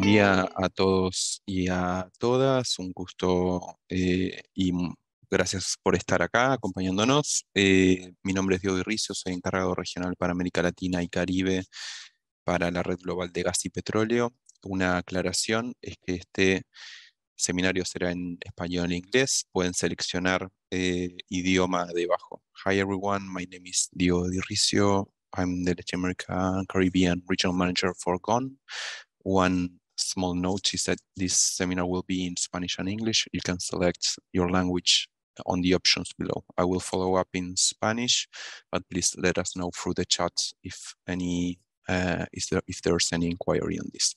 Buen día a todos y a todas. Un gusto gracias por estar acá acompañándonos. Mi nombre es Diego Irricio, soy encargado regional para América Latina y Caribe para la Red Global de Gas y Petróleo. Una aclaración es que este seminario será en español e inglés. Pueden seleccionar idioma debajo. Hi everyone, my name is Diego Irricio. I'm the Latin America Caribbean Regional Manager for GON. One small note is that this seminar will be in Spanish and English. You can select your language on the options below. I will follow up in Spanish, but please let us know through the chat if there's any inquiry on this.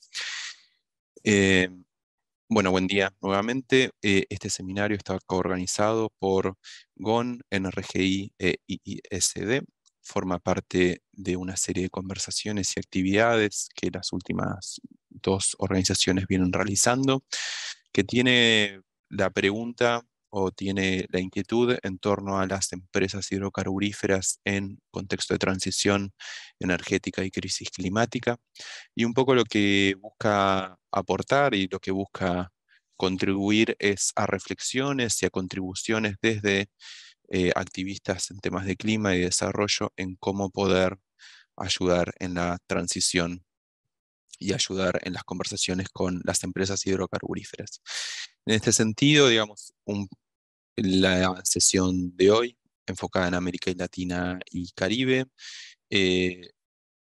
Bueno, buen día nuevamente. Este seminario está coorganizado por GON, NRGI e IISD. Forma parte de una serie de conversaciones y actividades que las últimas dos organizaciones vienen realizando, que tiene la pregunta o tiene la inquietud en torno a las empresas hidrocarburíferas en contexto de transición energética y crisis climática, y un poco lo que busca aportar y lo que busca contribuir es a reflexiones y a contribuciones desde activistas en temas de clima y desarrollo en cómo poder ayudar en la transición y ayudar en las conversaciones con las empresas hidrocarburíferas. En este sentido, digamos, la sesión de hoy, enfocada en América Latina y Caribe, eh,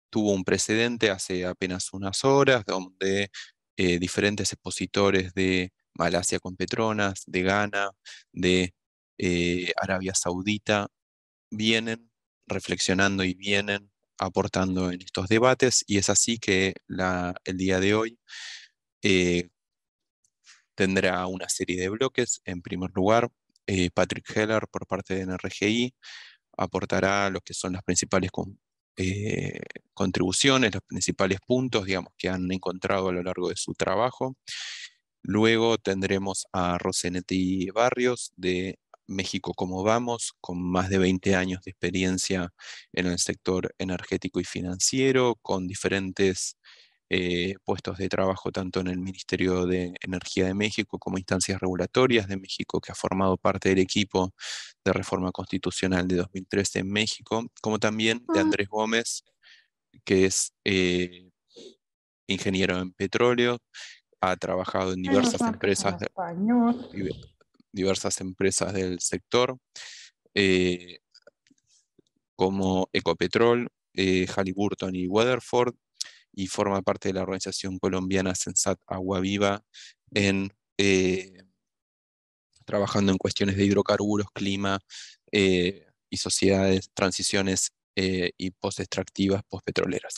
tuvo un precedente hace apenas unas horas, donde diferentes expositores de Malasia con Petronas, de Ghana, de Arabia Saudita, vienen reflexionando y vienen aportando en estos debates, y es así que el día de hoy eh, tendrá una serie de bloques. En primer lugar, Patrick Heller, por parte de NRGI, aportará lo que son las principales contribuciones, los principales puntos, digamos, que han encontrado a lo largo de su trabajo. Luego tendremos a Rosenetti Barrios, de México Cómo Vamos, con más de 20 años de experiencia en el sector energético y financiero, con diferentes puestos de trabajo tanto en el Ministerio de Energía de México como instancias regulatorias de México, que ha formado parte del equipo de reforma constitucional de 2013 en México, como también de Andrés Gómez, que es ingeniero en petróleo, ha trabajado en Menos mal que es en español. diversas empresas del sector, eh, como Ecopetrol, Halliburton y Weatherford, y forma parte de la organización colombiana Sensat Agua Viva, en, eh, trabajando en cuestiones de hidrocarburos, clima y sociedades, transiciones y post-extractivas, post-petroleras.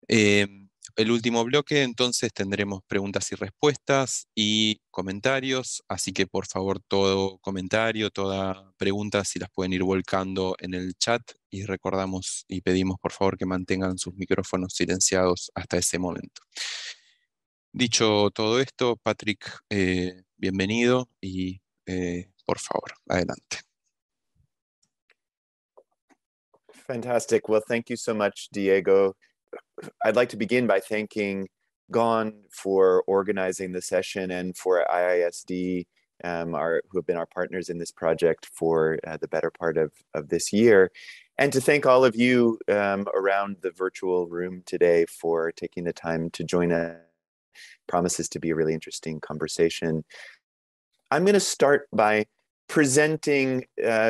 Eh, el último bloque, entonces, tendremos preguntas y respuestas y comentarios, así que por favor todo comentario, toda pregunta, si las pueden ir volcando en el chat, y recordamos y pedimos por favor que mantengan sus micrófonos silenciados hasta ese momento. Dicho todo esto, Patrick, bienvenido y por favor, adelante. Fantastic. Well, thank you so much, Diego. I'd like to begin by thanking GON for organizing the session, and for IISD, who have been our partners in this project for the better part of this year. And to thank all of you around the virtual room today for taking the time to join us. Promises to be a really interesting conversation. I'm going to start by presenting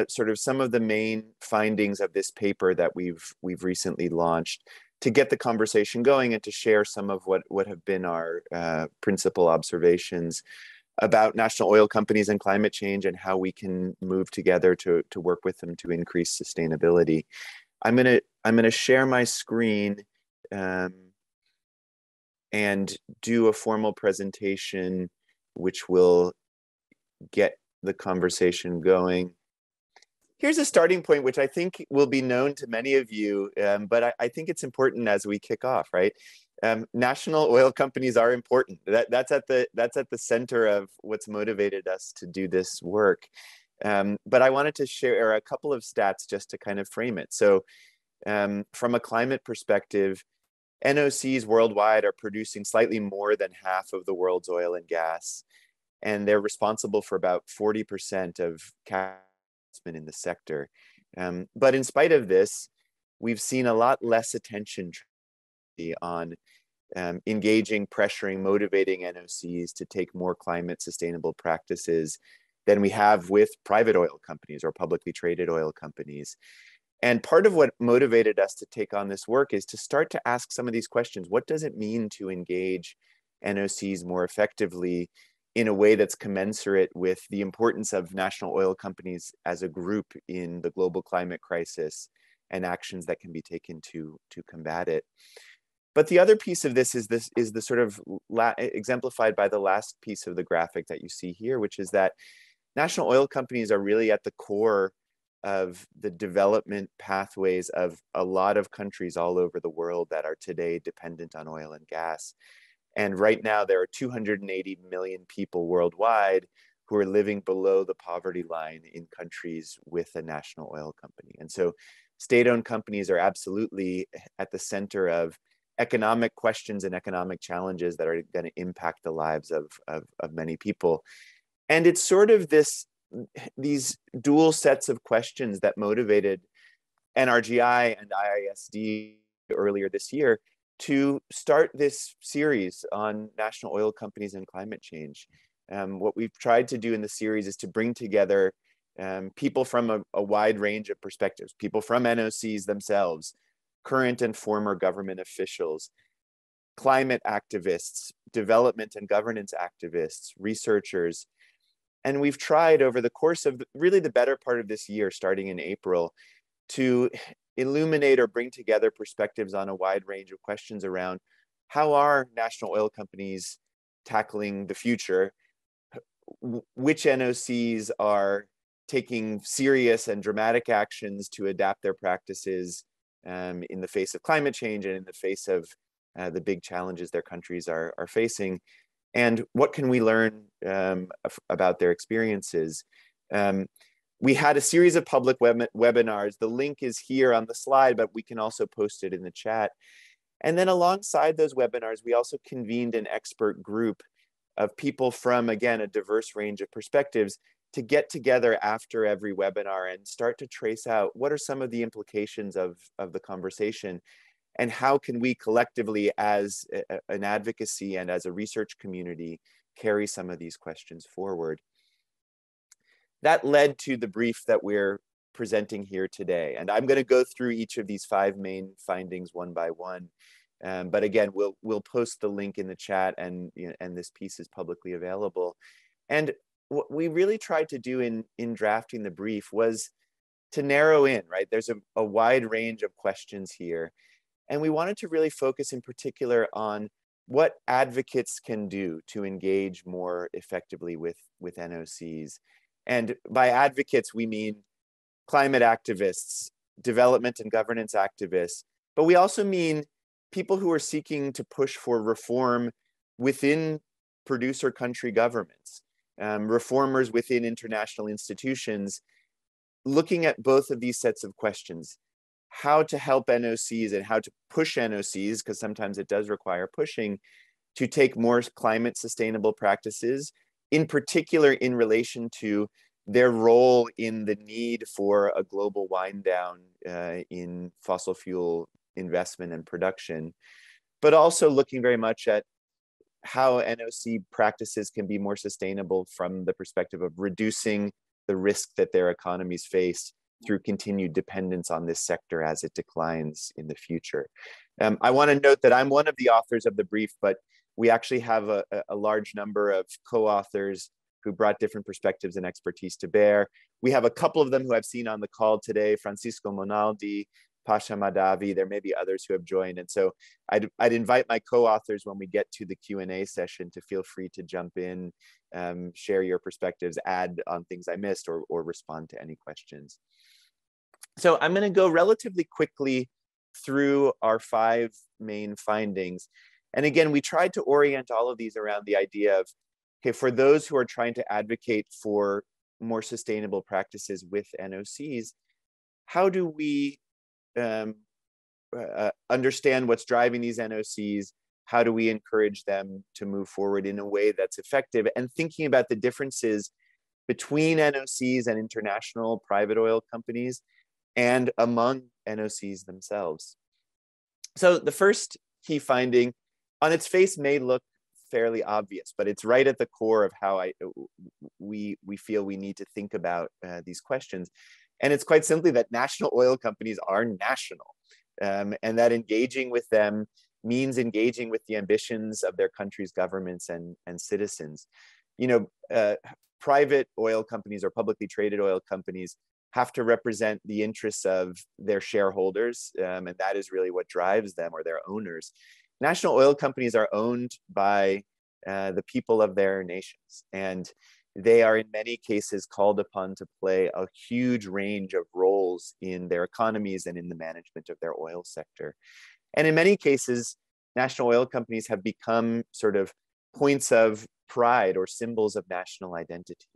sort of some of the main findings of this paper that we've recently launched, to get the conversation going and to share some of what have been our principal observations about national oil companies and climate change, and how we can move together to work with them to increase sustainability. I'm gonna share my screen and do a formal presentation, which will get the conversation going. Here's a starting point, which I think will be known to many of you, but I think it's important as we kick off, right? National oil companies are important. That's at the center of what's motivated us to do this work. But I wanted to share a couple of stats just to kind of frame it. So from a climate perspective, NOCs worldwide are producing slightly more than half of the world's oil and gas, and they're responsible for about 40% of investment in the sector. But in spite of this, we've seen a lot less attention on engaging, pressuring, motivating NOCs to take more climate sustainable practices than we have with private oil companies or publicly traded oil companies. And part of what motivated us to take on this work is to start to ask some of these questions. What does it mean to engage NOCs more effectively in a way that's commensurate with the importance of national oil companies as a group in the global climate crisis and actions that can be taken to combat it? But the other piece of this is the sort of exemplified by the last piece of the graphic that you see here, which is that national oil companies are really at the core of the development pathways of a lot of countries all over the world that are today dependent on oil and gas. And right now there are 280 million people worldwide who are living below the poverty line in countries with a national oil company. And so state-owned companies are absolutely at the center of economic questions and economic challenges that are going to impact the lives of many people. And it's sort of these dual sets of questions that motivated NRGI and IISD earlier this year to start this series on national oil companies and climate change. What we've tried to do in the series is to bring together people from a wide range of perspectives, people from NOCs themselves, current and former government officials, climate activists, development and governance activists, researchers. And we've tried over the course of really the better part of this year, starting in April, to illuminate or bring together perspectives on a wide range of questions around how are national oil companies tackling the future, which NOCs are taking serious and dramatic actions to adapt their practices in the face of climate change and in the face of the big challenges their countries are facing, and what can we learn about their experiences. We had a series of public webinars. The link is here on the slide, but we can also post it in the chat. And then alongside those webinars, we also convened an expert group of people from, again, a diverse range of perspectives to get together after every webinar and start to trace out what are some of the implications of the conversation, and how can we collectively as an advocacy and as a research community carry some of these questions forward. That led to the brief that we're presenting here today. And I'm going to go through each of these 5 main findings one by one. But again, we'll post the link in the chat, and this piece is publicly available. And what we really tried to do in drafting the brief was to narrow in, right? There's a wide range of questions here. And we wanted to really focus in particular on what advocates can do to engage more effectively with NOCs. And by advocates, we mean climate activists, development and governance activists, but we also mean people who are seeking to push for reform within producer country governments, reformers within international institutions, looking at both of these sets of questions. How to help NOCs and how to push NOCs, because sometimes it does require pushing, to take more climate sustainable practices, in particular in relation to their role in the need for a global wind down in fossil fuel investment and production, but also looking very much at how NOC practices can be more sustainable from the perspective of reducing the risk that their economies face through continued dependence on this sector as it declines in the future. I want to note that I'm one of the authors of the brief, but we actually have a large number of co-authors who brought different perspectives and expertise to bear. We have a couple of them who I've seen on the call today, Francisco Monaldi, Pasha Madavi. There may be others who have joined. And so I'd invite my co-authors when we get to the Q&A session to feel free to jump in, share your perspectives, add on things I missed, or respond to any questions. So I'm going to go relatively quickly through our 5 main findings. And again, we tried to orient all of these around the idea of, okay, for those who are trying to advocate for more sustainable practices with NOCs, how do we understand what's driving these NOCs. How do we encourage them to move forward in a way that's effective? And thinking about the differences between NOCs and international private oil companies and among NOCs themselves. So the first key finding on its face may look fairly obvious, but it's right at the core of how we feel we need to think about these questions. And it's quite simply that national oil companies are national, and that engaging with them means engaging with the ambitions of their country's governments and citizens. You know, private oil companies or publicly traded oil companies have to represent the interests of their shareholders, and that is really what drives them, or their owners. National oil companies are owned by the people of their nations, and they are in many cases called upon to play a huge range of roles in their economies and in the management of their oil sector. And in many cases, national oil companies have become sort of points of pride or symbols of national identity.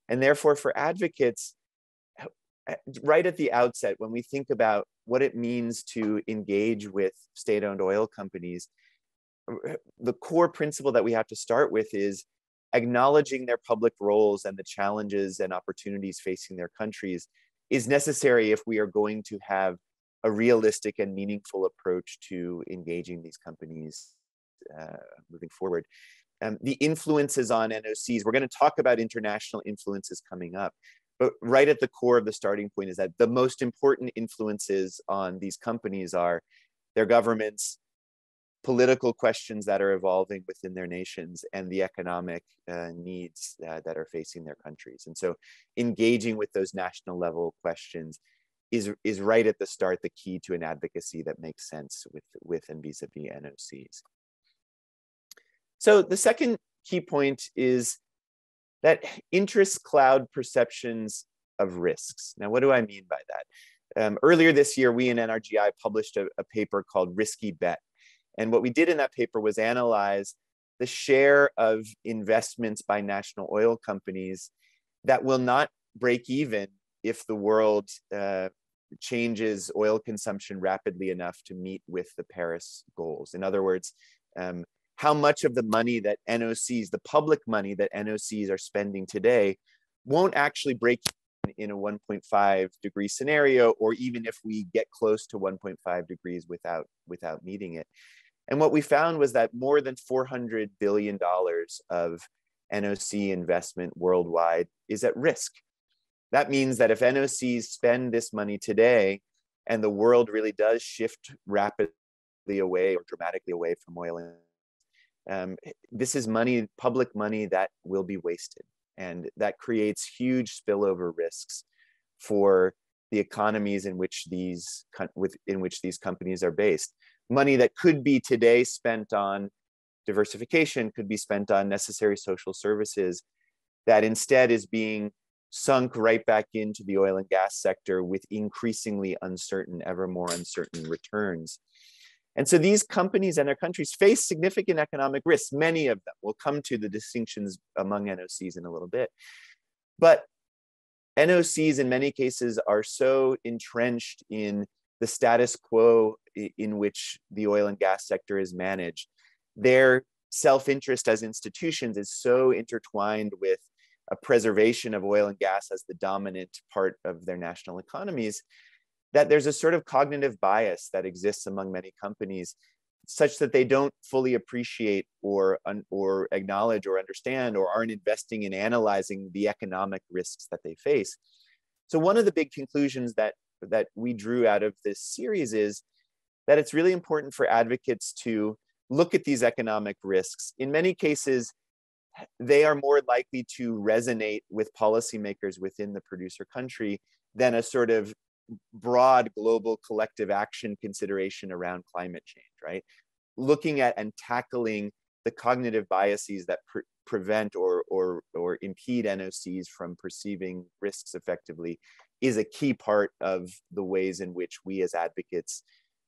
And therefore, for advocates, right at the outset, when we think about what it means to engage with state-owned oil companies, the core principle that we have to start with is acknowledging their public roles and the challenges and opportunities facing their countries is necessary if we are going to have a realistic and meaningful approach to engaging these companies moving forward. The influences on NOCs, we're going to talk about international influences coming up, but right at the core of the starting point is that the most important influences on these companies are their governments, political questions that are evolving within their nations, and the economic needs that are facing their countries. And so engaging with those national level questions is right at the start the key to an advocacy that makes sense with and vis-a-vis NOCs. So the second key point is that interests cloud perceptions of risks. Now, what do I mean by that? Earlier this year, we in NRGI published a paper called Risky Bet. And what we did in that paper was analyze the share of investments by national oil companies that will not break even if the world changes oil consumption rapidly enough to meet with the Paris goals. In other words, how much of the money that NOCs, the public money that NOCs are spending today, won't actually break in a 1.5 degree scenario, or even if we get close to 1.5 degrees without meeting it. And what we found was that more than $400 billion of NOC investment worldwide is at risk. That means that if NOCs spend this money today and the world really does shift rapidly away or dramatically away from oil, this is money, public money, that will be wasted. And that creates huge spillover risks for the economies in which these companies are based. Money that could be today spent on diversification, could be spent on necessary social services, that instead is being sunk right back into the oil and gas sector with increasingly uncertain, ever more uncertain returns. And so these companies and their countries face significant economic risks, many of them. We'll come to the distinctions among NOCs in a little bit. But NOCs in many cases are so entrenched in the status quo in which the oil and gas sector is managed. Their self-interest as institutions is so intertwined with a preservation of oil and gas as the dominant part of their national economies, that there's a sort of cognitive bias that exists among many companies, such that they don't fully appreciate or acknowledge or understand, or aren't investing in analyzing the economic risks that they face. So one of the big conclusions that we drew out of this series is that it's really important for advocates to look at these economic risks. In many cases, they are more likely to resonate with policymakers within the producer country than a sort of broad global collective action consideration around climate change, right? Looking at and tackling the cognitive biases that prevent or impede NOCs from perceiving risks effectively is a key part of the ways in which we as advocates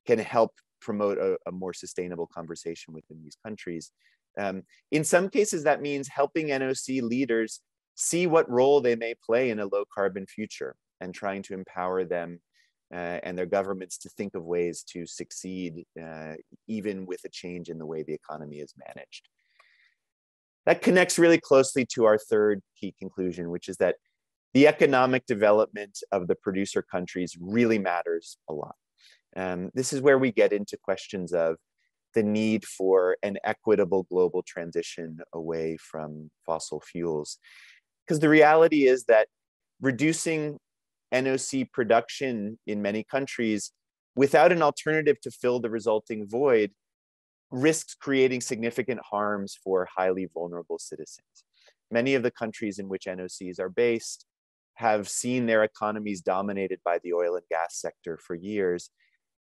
can help promote a more sustainable conversation within these countries. In some cases, that means helping NOC leaders see what role they may play in a low carbon future and trying to empower them and their governments to think of ways to succeed, even with a change in the way the economy is managed. That connects really closely to our third key conclusion, which is that the economic development of the producer countries really matters a lot. This is where we get into questions of the need for an equitable global transition away from fossil fuels. Because the reality is that reducing NOC production in many countries without an alternative to fill the resulting void risks creating significant harms for highly vulnerable citizens. Many of the countries in which NOCs are based have seen their economies dominated by the oil and gas sector for years.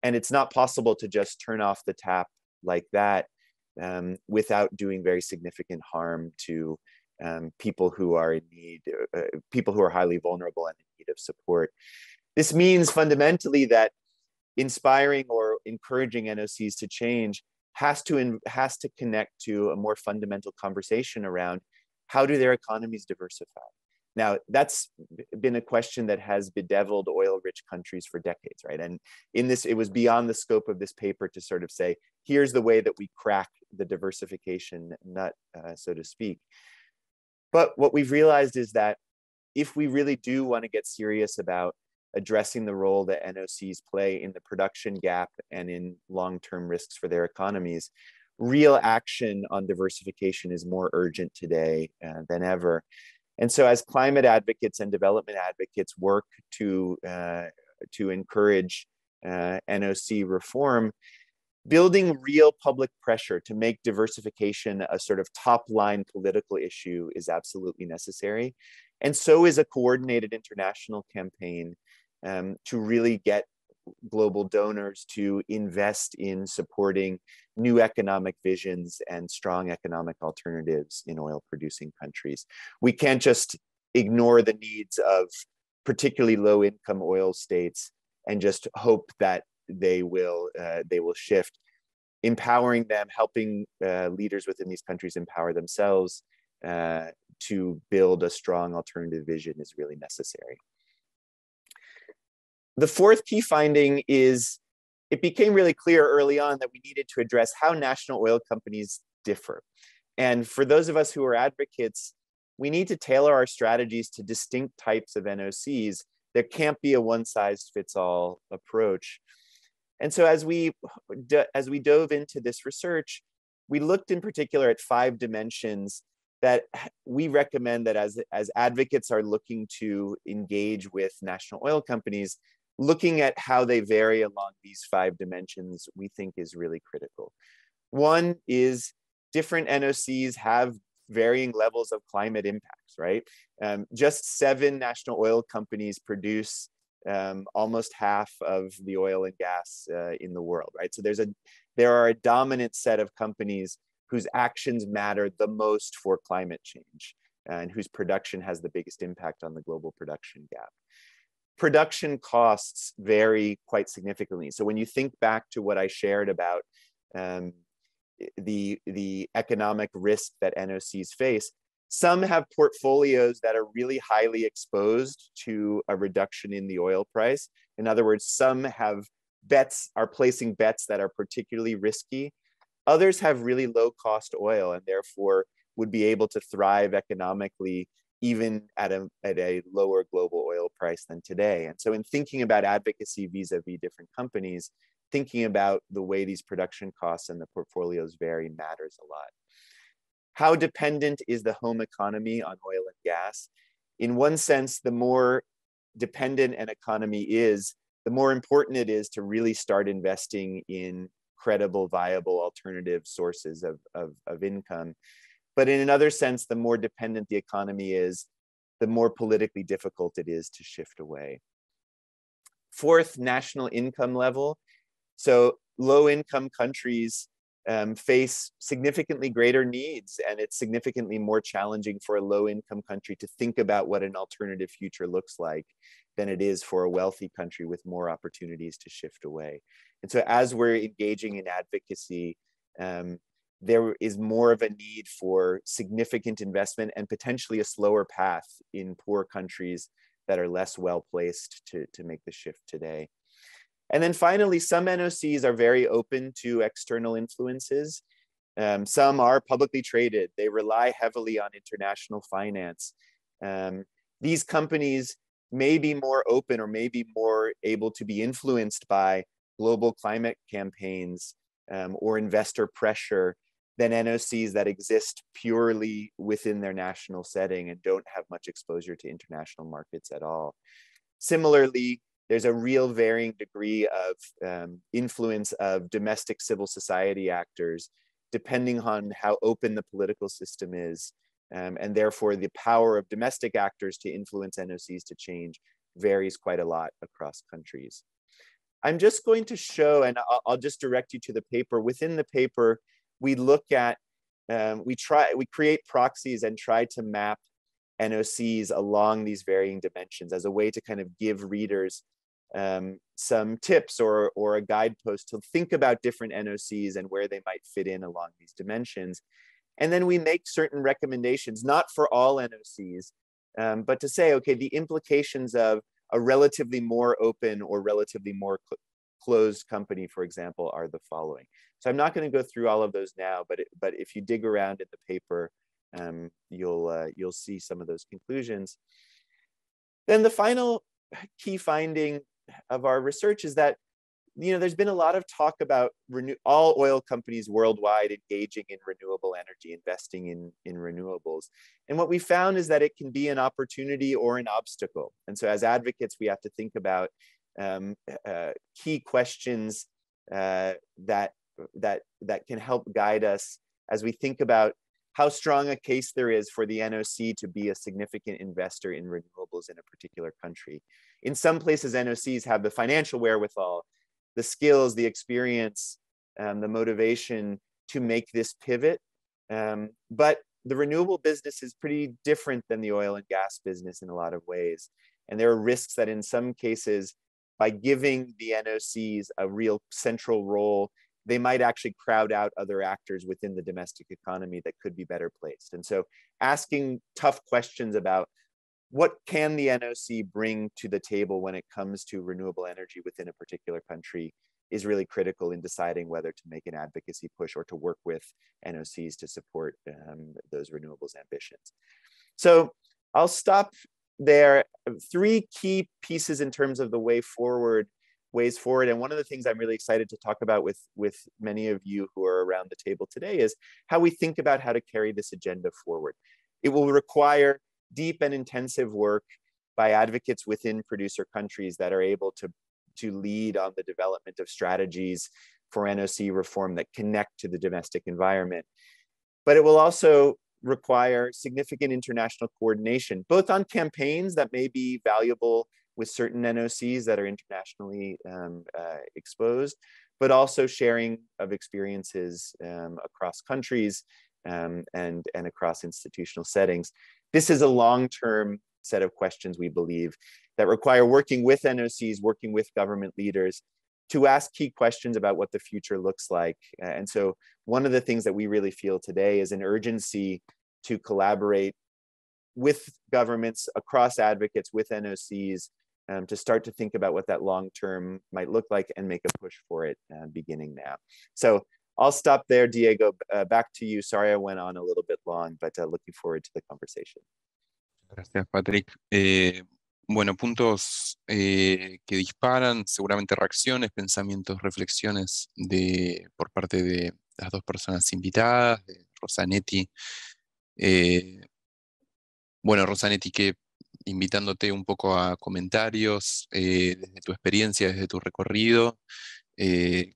And it's not possible to just turn off the tap like that without doing very significant harm to people who are in need, people who are highly vulnerable and in need of support. This means fundamentally that inspiring or encouraging NOCs to change has to connect to a more fundamental conversation around how do their economies diversify. Now, that's been a question that has bedeviled oil-rich countries for decades, right? And in this, it was beyond the scope of this paper to sort of say, here's the way that we crack the diversification nut, so to speak. But what we've realized is that if we really do want to get serious about addressing the role that NOCs play in the production gap and in long-term risks for their economies, real action on diversification is more urgent today than ever. And so as climate advocates and development advocates work to encourage NOC reform, building real public pressure to make diversification a sort of top-line political issue is absolutely necessary. And so is a coordinated international campaign to really get global donors to invest in supporting new economic visions and strong economic alternatives in oil-producing countries. We can't just ignore the needs of particularly low-income oil states and just hope that they will shift. Empowering them, helping leaders within these countries empower themselves to build a strong alternative vision is really necessary. The fourth key finding is it became really clear early on that we needed to address how national oil companies differ. And for those of us who are advocates, we need to tailor our strategies to distinct types of NOCs. There can't be a one-size-fits-all approach. And so as we dove into this research, we looked in particular at 5 dimensions that we recommend that as advocates are looking to engage with national oil companies, looking at how they vary along these 5 dimensions, we think is really critical. One is different NOCs have varying levels of climate impacts, right? Just 7 national oil companies produce almost half of the oil and gas in the world, right? So there are a dominant set of companies whose actions matter the most for climate change and whose production has the biggest impact on the global production gap. Production costs vary quite significantly. So when you think back to what I shared about the economic risk that NOCs face, some have portfolios that are really highly exposed to a reduction in the oil price. In other words, some have are placing bets that are particularly risky. Others have really low cost oil and therefore would be able to thrive economically even at a lower global oil price than today. And so in thinking about advocacy vis-a-vis different companies, thinking about the way these production costs and the portfolios vary matters a lot. How dependent is the home economy on oil and gas? In one sense, the more dependent an economy is, the more important it is to really start investing in credible, viable alternative sources of income. But in another sense, the more dependent the economy is, the more politically difficult it is to shift away. Fourth, national income level. So low-income countries face significantly greater needs, and it's significantly more challenging for a low-income country to think about what an alternative future looks like than it is for a wealthy country with more opportunities to shift away. And so as we're engaging in advocacy, there is more of a need for significant investment and potentially a slower path in poor countries that are less well placed to make the shift today. And then finally, some NOCs are very open to external influences. Some are publicly traded. They rely heavily on international finance. These companies may be more open or may be more able to be influenced by global climate campaigns or investor pressure than NOCs that exist purely within their national setting and don't have much exposure to international markets at all. Similarly, there's a real varying degree of influence of domestic civil society actors, depending on how open the political system is. And therefore, the power of domestic actors to influence NOCs to change varies quite a lot across countries. I'm just going to show, and I'll just direct you to the paper. Within the paper, we look at, we create proxies and try to map NOCs along these varying dimensions as a way to kind of give readers some tips or a guidepost to think about different NOCs and where they might fit in along these dimensions. And then we make certain recommendations, not for all NOCs, but to say, okay, the implications of a relatively more open or relatively more closed company, for example, are the following. So I'm not going to go through all of those now, but if you dig around in the paper, you'll see some of those conclusions. Then the final key finding of our research is that, you know, there's been a lot of talk about all oil companies worldwide engaging in renewable energy, investing in renewables. And what we found is that it can be an opportunity or an obstacle. And so as advocates, we have to think about key questions that can help guide us as we think about how strong a case there is for the NOC to be a significant investor in renewables in a particular country. In some places, NOCs have the financial wherewithal, the skills, the experience, the motivation to make this pivot. But the renewable business is pretty different than the oil and gas business in a lot of ways. And there are risks that in some cases, by giving the NOCs a real central role, they might actually crowd out other actors within the domestic economy that could be better placed. And so asking tough questions about what can the NOC bring to the table when it comes to renewable energy within a particular country is really critical in deciding whether to make an advocacy push or to work with NOCs to support those renewables ambitions. So I'll stop there. Three key pieces in terms of the ways forward. And one of the things I'm really excited to talk about with many of you who are around the table today is how we think about how to carry this agenda forward. It will require deep and intensive work by advocates within producer countries that are able to lead on the development of strategies for NOC reform that connect to the domestic environment. But it will also require significant international coordination, both on campaigns that may be valuable with certain NOCs that are internationally exposed, but also sharing of experiences across countries and across institutional settings. This is a long-term set of questions, we believe, that require working with NOCs, working with government leaders to ask key questions about what the future looks like. And so one of the things that we really feel today is an urgency to collaborate with governments, across advocates, with NOCs, to start to think about what that long term might look like and make a push for it beginning now. So I'll stop there, Diego. Back to you. Sorry I went on a little bit long, but looking forward to the conversation. Gracias, Patrick. Bueno, puntos que disparan, seguramente reacciones, pensamientos, reflexiones por parte de las dos personas invitadas, de Rosanetti. Bueno, Rosanetti, que invitándote un poco a comentarios desde tu experiencia, desde tu recorrido, ¿qué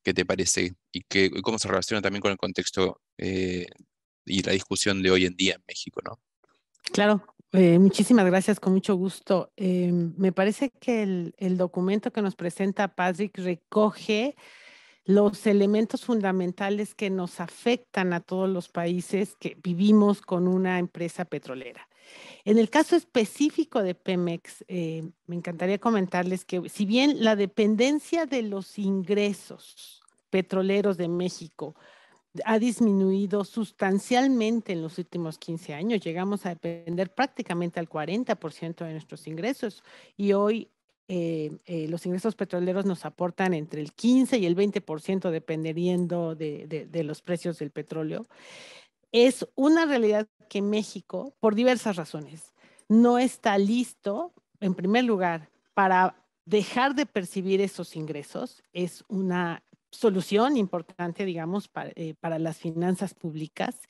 te parece y cómo se relaciona también con el contexto y la discusión de hoy en día en México, ¿no? Claro, muchísimas gracias, con mucho gusto. Me parece que el documento que nos presenta Patrick recoge los elementos fundamentales que nos afectan a todos los países que vivimos con una empresa petrolera. En el caso específico de Pemex, me encantaría comentarles que si bien la dependencia de los ingresos petroleros de México ha disminuido sustancialmente en los últimos 15 años, llegamos a depender prácticamente al 40% de nuestros ingresos y hoy los ingresos petroleros nos aportan entre el 15 y el 20% dependiendo de los precios del petróleo. Es una realidad que México, por diversas razones, no está listo, en primer lugar, para dejar de percibir esos ingresos. Es una solución importante, digamos, para las finanzas públicas.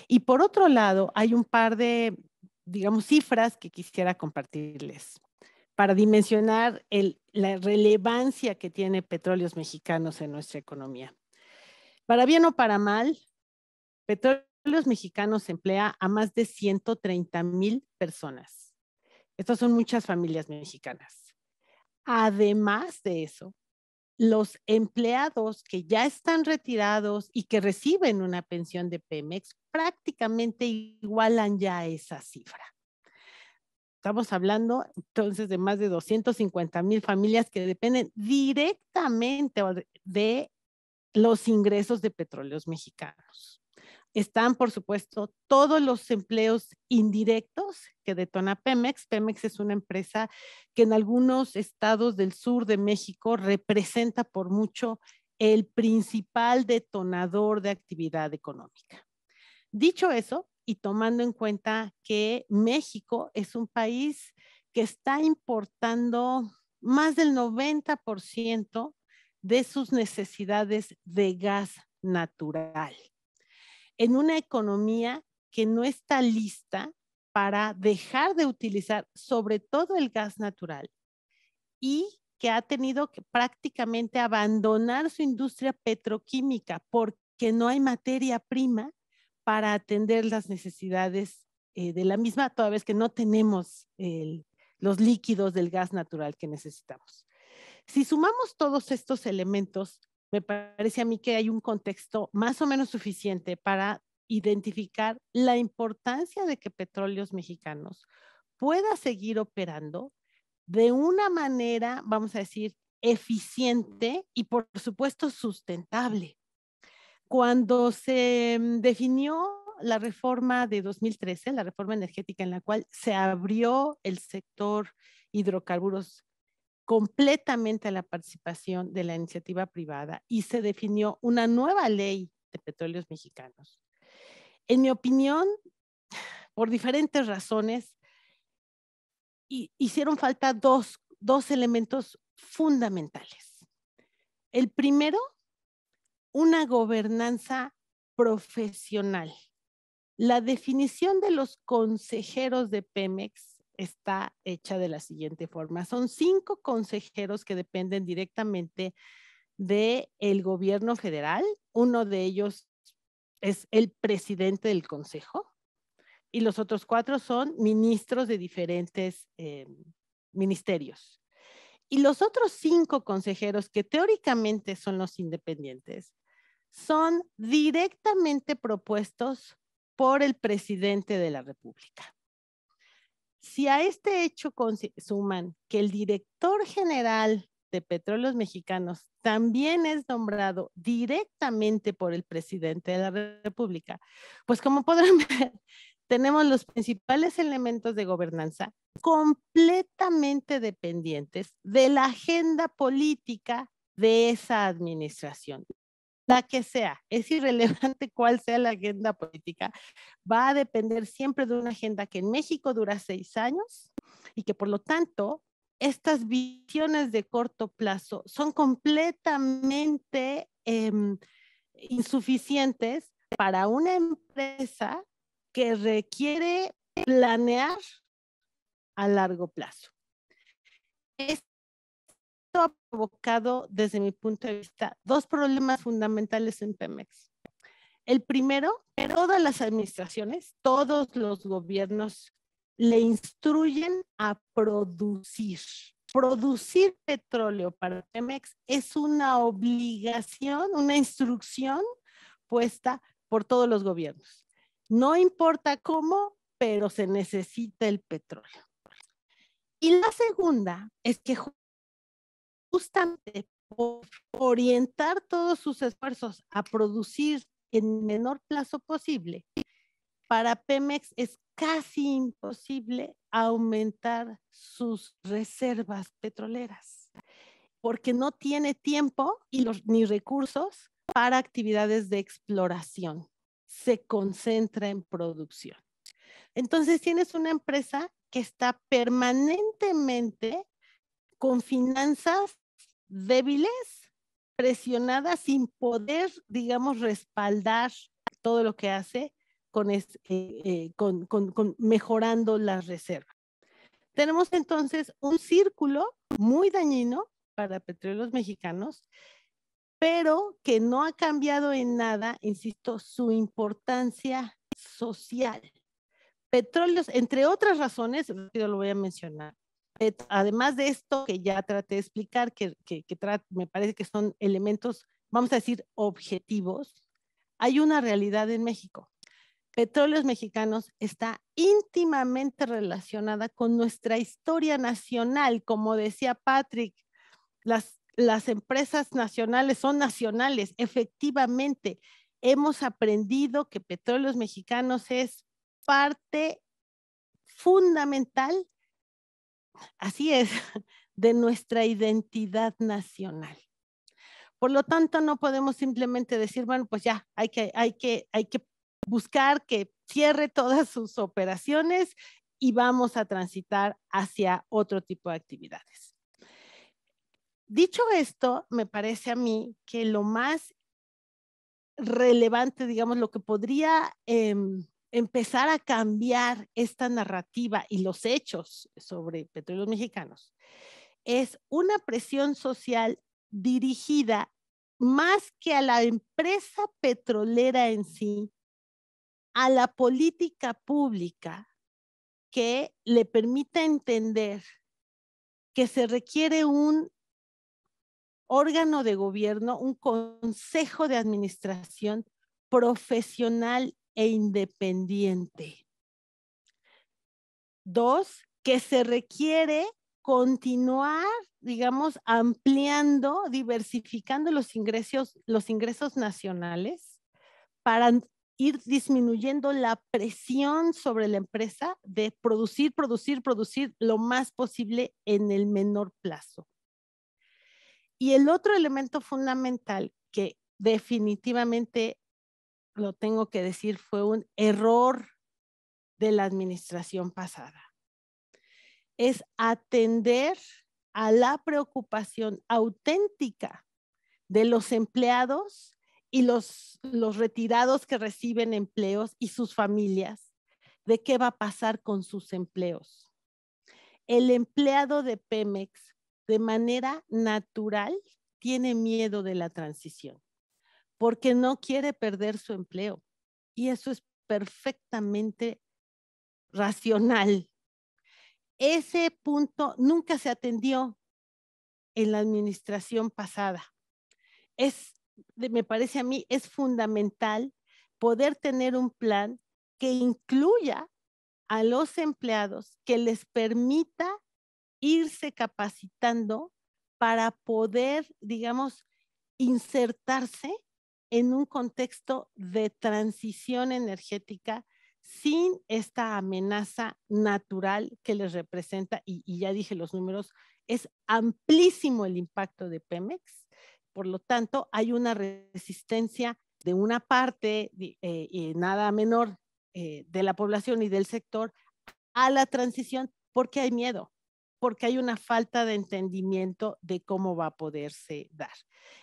Y por otro lado, hay un par de, digamos, cifras que quisiera compartirles para dimensionar la relevancia que tiene Petróleos Mexicanos en nuestra economía. Para bien o para mal, Petróleos Mexicanos emplea a más de 130,000 personas. Estas son muchas familias mexicanas. Además de eso, los empleados que ya están retirados y que reciben una pensión de Pemex prácticamente igualan ya esa cifra. Estamos hablando entonces de más de 250,000 familias que dependen directamente de los ingresos de Petróleos Mexicanos. Están, por supuesto, todos los empleos indirectos que detona Pemex. Pemex es una empresa que en algunos estados del sur de México representa por mucho el principal detonador de actividad económica. Dicho eso, y tomando en cuenta que México es un país que está importando más del 90% de sus necesidades de gas natural, en una economía que no está lista para dejar de utilizar sobre todo el gas natural y que ha tenido que prácticamente abandonar su industria petroquímica porque no hay materia prima para atender las necesidades de la misma, toda vez que no tenemos los líquidos del gas natural que necesitamos. Si sumamos todos estos elementos, me parece a mí que hay un contexto más o menos suficiente para identificar la importancia de que Petróleos Mexicanos pueda seguir operando de una manera, vamos a decir, eficiente y por supuesto sustentable. Cuando se definió la reforma de 2013, la reforma energética en la cual se abrió el sector hidrocarburos completamente a la participación de la iniciativa privada y se definió una nueva ley de Petróleos Mexicanos. En mi opinión, por diferentes razones, hicieron falta dos elementos fundamentales. El primero, una gobernanza profesional. La definición de los consejeros de Pemex está hecha de la siguiente forma. Son 5 consejeros que dependen directamente del gobierno federal. Uno de ellos es el presidente del consejo y los otros 4 son ministros de diferentes ministerios. Y los otros 5 consejeros, que teóricamente son los independientes, son directamente propuestos por el presidente de la República. Si a este hecho suman que el director general de Petróleos Mexicanos también es nombrado directamente por el presidente de la República, pues como podrán ver, tenemos los principales elementos de gobernanza completamente dependientes de la agenda política de esa administración. La que sea, es irrelevante cuál sea la agenda política, va a depender siempre de una agenda que en México dura 6 años y que por lo tanto estas visiones de corto plazo son completamente insuficientes para una empresa que requiere planear a largo plazo. Esto ha provocado, desde mi punto de vista, 2 problemas fundamentales en Pemex. El primero, todas las administraciones, todos los gobiernos le instruyen a producir. Producir petróleo para Pemex es una obligación, una instrucción puesta por todos los gobiernos. No importa cómo, pero se necesita el petróleo. Y la segunda es que justamente por orientar todos sus esfuerzos a producir en menor plazo posible, para Pemex es casi imposible aumentar sus reservas petroleras, porque no tiene tiempo ni recursos para actividades de exploración. Se concentra en producción. Entonces tienes una empresa que está permanentemente con finanzas débiles, presionada, sin poder, digamos, respaldar todo lo que hace con mejorando las reservas. Tenemos entonces un círculo muy dañino para Petróleos Mexicanos, pero que no ha cambiado en nada, insisto, su importancia social. Petróleos, entre otras razones, rápido lo voy a mencionar, además de esto que ya traté de explicar, me parece que son elementos, vamos a decir, objetivos, hay una realidad en México. Petróleos Mexicanos está íntimamente relacionada con nuestra historia nacional. Como decía Patrick, las empresas nacionales son nacionales. Efectivamente, hemos aprendido que Petróleos Mexicanos es parte fundamental, así es, de nuestra identidad nacional. Por lo tanto, no podemos simplemente decir, bueno, pues ya, hay que buscar que cierre todas sus operaciones y vamos a transitar hacia otro tipo de actividades. Dicho esto, me parece a mí que lo más relevante, digamos, lo que podría empezar a cambiar esta narrativa y los hechos sobre Petróleos Mexicanos es una presión social dirigida más que a la empresa petrolera en sí, a la política pública que le permita entender que se requiere un órgano de gobierno, un consejo de administración profesional e independiente. 2, que se requiere continuar, digamos, ampliando, diversificando los ingresos nacionales para ir disminuyendo la presión sobre la empresa de producir lo más posible en el menor plazo. Y el otro elemento fundamental que definitivamente, lo tengo que decir, fue un error de la administración pasada, es atender a la preocupación auténtica de los empleados y los retirados que reciben empleos y sus familias, de qué va a pasar con sus empleos. El empleado de Pemex, de manera natural, tiene miedo de la transición, porque no quiere perder su empleo. Y eso es perfectamente racional. Ese punto nunca se atendió en la administración pasada. Me parece a mí, es fundamental poder tener un plan que incluya a los empleados, que les permita irse capacitando para poder, digamos, insertarse en un contexto de transición energética sin esta amenaza natural que les representa, y ya dije los números, es amplísimo el impacto de Pemex. Por lo tanto, hay una resistencia de una parte nada menor de la población y del sector a la transición porque hay miedo, porque hay una falta de entendimiento de cómo va a poderse dar.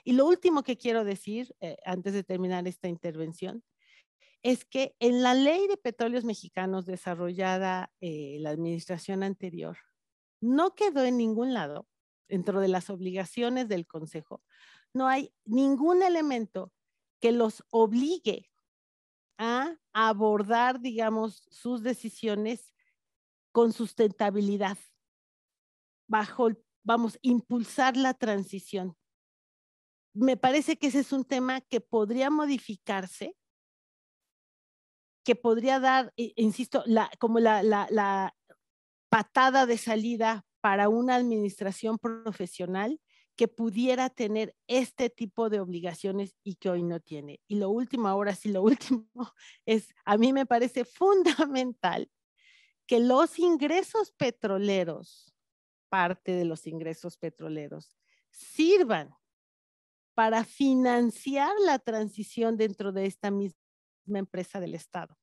Y lo último que quiero decir, antes de terminar esta intervención, es que en la Ley de Petróleos Mexicanos desarrollada la administración anterior, no quedó en ningún lado, dentro de las obligaciones del Consejo, no hay ningún elemento que los obligue a abordar, digamos, sus decisiones con sustentabilidad, impulsar la transición. Me parece que ese es un tema que podría modificarse, que podría dar, insisto, como la patada de salida para una administración profesional que pudiera tener este tipo de obligaciones y que hoy no tiene. Y lo último, ahora sí, lo último es, a mí me parece fundamental que los ingresos petroleros, parte de los ingresos petroleros, sirvan para financiar la transición dentro de esta misma empresa del Estado.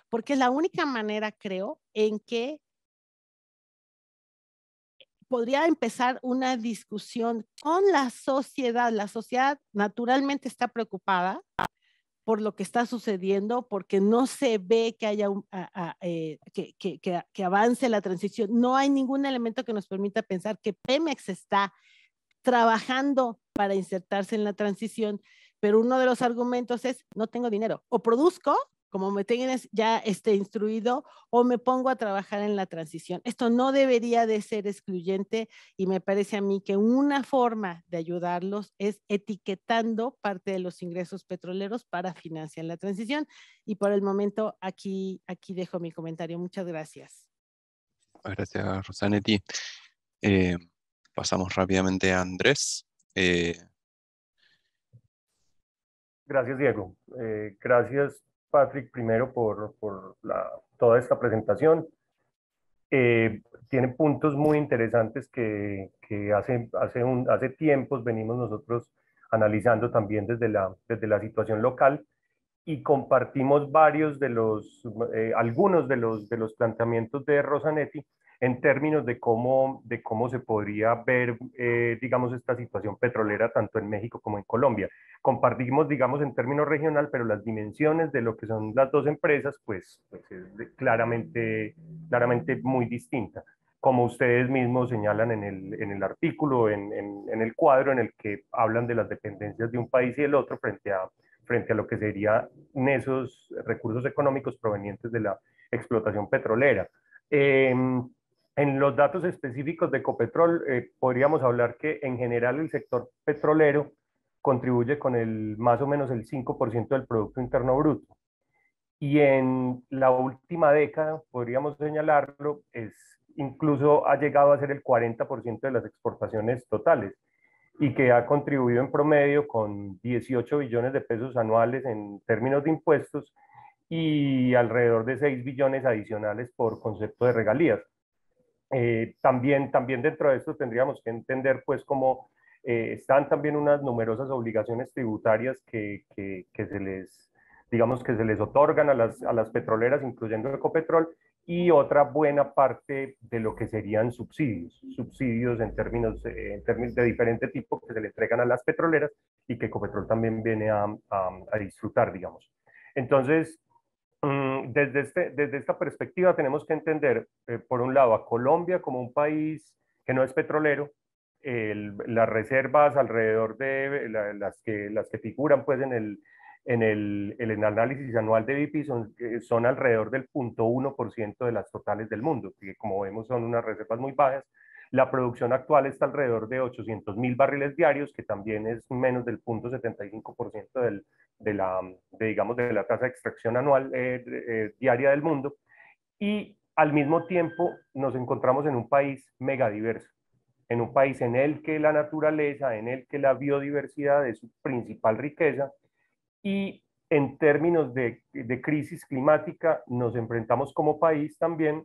Porque es la única manera, creo, en que podría empezar una discusión con la sociedad. La sociedad naturalmente está preocupada por lo que está sucediendo, porque no se ve que haya que avance la transición. No hay ningún elemento que nos permita pensar que Pemex está trabajando para insertarse en la transición, pero uno de los argumentos es, no tengo dinero, o produzco, como me tienes ya instruido, o me pongo a trabajar en la transición. Esto no debería de ser excluyente y me parece a mí que una forma de ayudarlos es etiquetando parte de los ingresos petroleros para financiar la transición. Y por el momento aquí dejo mi comentario. Muchas gracias. Gracias, Rosanetti. Pasamos rápidamente a Andrés. Gracias, Diego. Gracias, Patrick, primero por toda esta presentación. Tiene puntos muy interesantes que hace tiempos venimos nosotros analizando también desde la situación local, y compartimos algunos de los planteamientos de Rosanetti en términos de cómo se podría ver, digamos, esta situación petrolera tanto en México como en Colombia. Compartimos, digamos, en términos regional, pero las dimensiones de lo que son las dos empresas, pues es claramente muy distinta. Como ustedes mismos señalan en el artículo, en el cuadro en el que hablan de las dependencias de un país y del otro frente a lo que serían esos recursos económicos provenientes de la explotación petrolera. En los datos específicos de Ecopetrol, podríamos hablar que en general el sector petrolero contribuye con más o menos el 5% del Producto Interno Bruto. Y en la última década, podríamos señalarlo, incluso ha llegado a ser el 40% de las exportaciones totales, y que ha contribuido en promedio con 18 billones de pesos anuales en términos de impuestos y alrededor de 6 billones adicionales por concepto de regalías. También dentro de esto tendríamos que entender pues cómo están también unas numerosas obligaciones tributarias que se les, digamos, que se les otorgan a las petroleras, incluyendo Ecopetrol, y otra buena parte de lo que serían subsidios en términos de diferente tipo que se le entregan a las petroleras y que Ecopetrol también viene a disfrutar, digamos. Entonces, desde esta perspectiva tenemos que entender, por un lado, a Colombia como un país que no es petrolero. Las reservas alrededor de las que figuran pues en el análisis anual de BP son alrededor del 0.1% de las totales del mundo, que como vemos son unas reservas muy bajas. La producción actual está alrededor de 800.000 barriles diarios, que también es menos del 0.75% digamos, de la tasa de extracción anual diaria del mundo. Y al mismo tiempo nos encontramos en un país megadiverso, en un país en el que la naturaleza, en el que la biodiversidad es su principal riqueza, y en términos de crisis climática nos enfrentamos como país también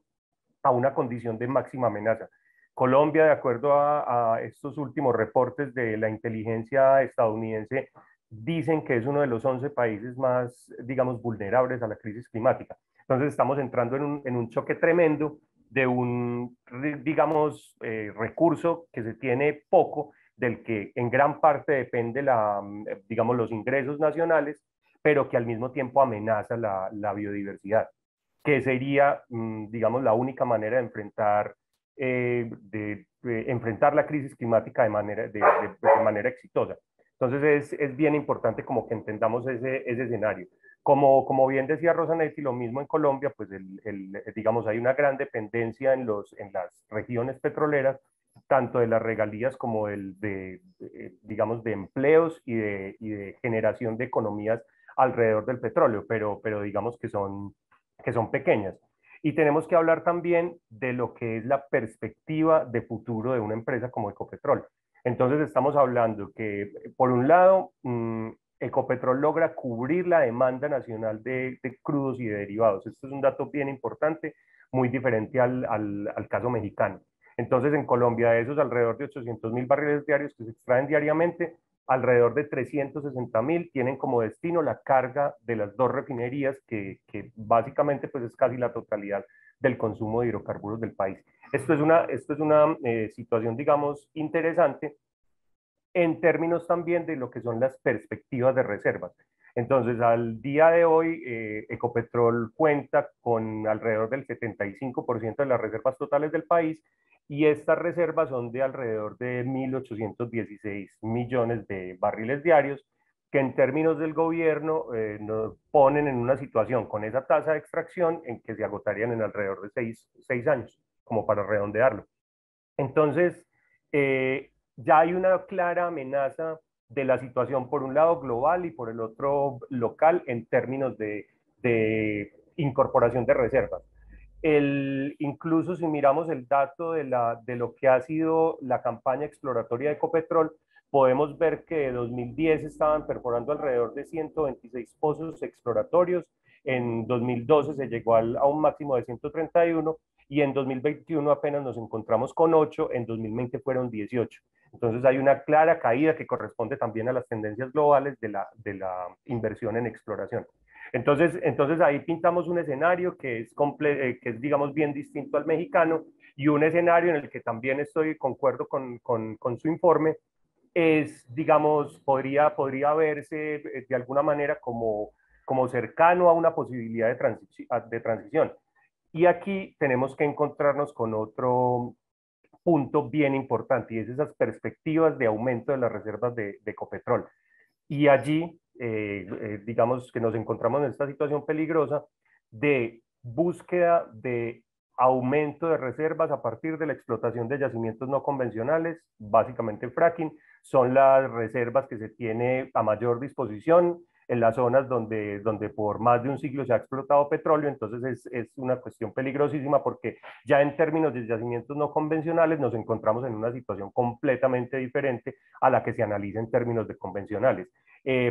a una condición de máxima amenaza. Colombia, de acuerdo a estos últimos reportes de la inteligencia estadounidense, dicen que es uno de los 11 países más, digamos, vulnerables a la crisis climática. Entonces estamos entrando en un choque tremendo de un, digamos, recurso que se tiene poco, del que en gran parte depende digamos, los ingresos nacionales, pero que al mismo tiempo amenaza la biodiversidad, que sería, digamos, la única manera de enfrentar la crisis climática de manera exitosa. Entonces es bien importante como que entendamos ese escenario. Como bien decía Rosanetti, lo mismo en Colombia, pues digamos, hay una gran dependencia en las regiones petroleras, tanto de las regalías como digamos, de empleos y de generación de economías alrededor del petróleo, pero digamos que son pequeñas. Y tenemos que hablar también de lo que es la perspectiva de futuro de una empresa como Ecopetrol. Entonces estamos hablando que, por un lado, Ecopetrol logra cubrir la demanda nacional de crudos y de derivados. Esto es un dato bien importante muy diferente al caso mexicano. Entonces, en Colombia, de esos alrededor de 800.000 barriles diarios que se extraen diariamente, alrededor de 360.000 tienen como destino la carga de las dos refinerías, que básicamente pues es casi la totalidad del consumo de hidrocarburos del país. Esto es una situación, digamos, interesante en términos también de lo que son las perspectivas de reservas. Entonces, al día de hoy, Ecopetrol cuenta con alrededor del 75% de las reservas totales del país, y estas reservas son de alrededor de 1.816 millones de barriles diarios, que en términos del gobierno nos ponen en una situación con esa tasa de extracción en que se agotarían en alrededor de 6 años, como para redondearlo. Entonces, ya hay una clara amenaza de la situación, por un lado global y por el otro local, en términos de incorporación de reservas. Incluso si miramos el dato de lo que ha sido la campaña exploratoria de Ecopetrol, podemos ver que en 2010 estaban perforando alrededor de 126 pozos exploratorios, en 2012 se llegó a un máximo de 131, y en 2021 apenas nos encontramos con 8, en 2020 fueron 18. Entonces hay una clara caída que corresponde también a las tendencias globales de la inversión en exploración. Entonces ahí pintamos un escenario que es, digamos, bien distinto al mexicano, y un escenario en el que también concuerdo con su informe, es, digamos, podría verse de alguna manera como cercano a una posibilidad de transición. Y aquí tenemos que encontrarnos con otro punto bien importante, y es esas perspectivas de aumento de las reservas de Ecopetrol. Y allí, digamos que nos encontramos en esta situación peligrosa de búsqueda de aumento de reservas a partir de la explotación de yacimientos no convencionales, básicamente fracking. Son las reservas que se tiene a mayor disposición en las zonas donde por más de un siglo se ha explotado petróleo. Entonces es una cuestión peligrosísima, porque ya en términos de yacimientos no convencionales nos encontramos en una situación completamente diferente a la que se analiza en términos de convencionales.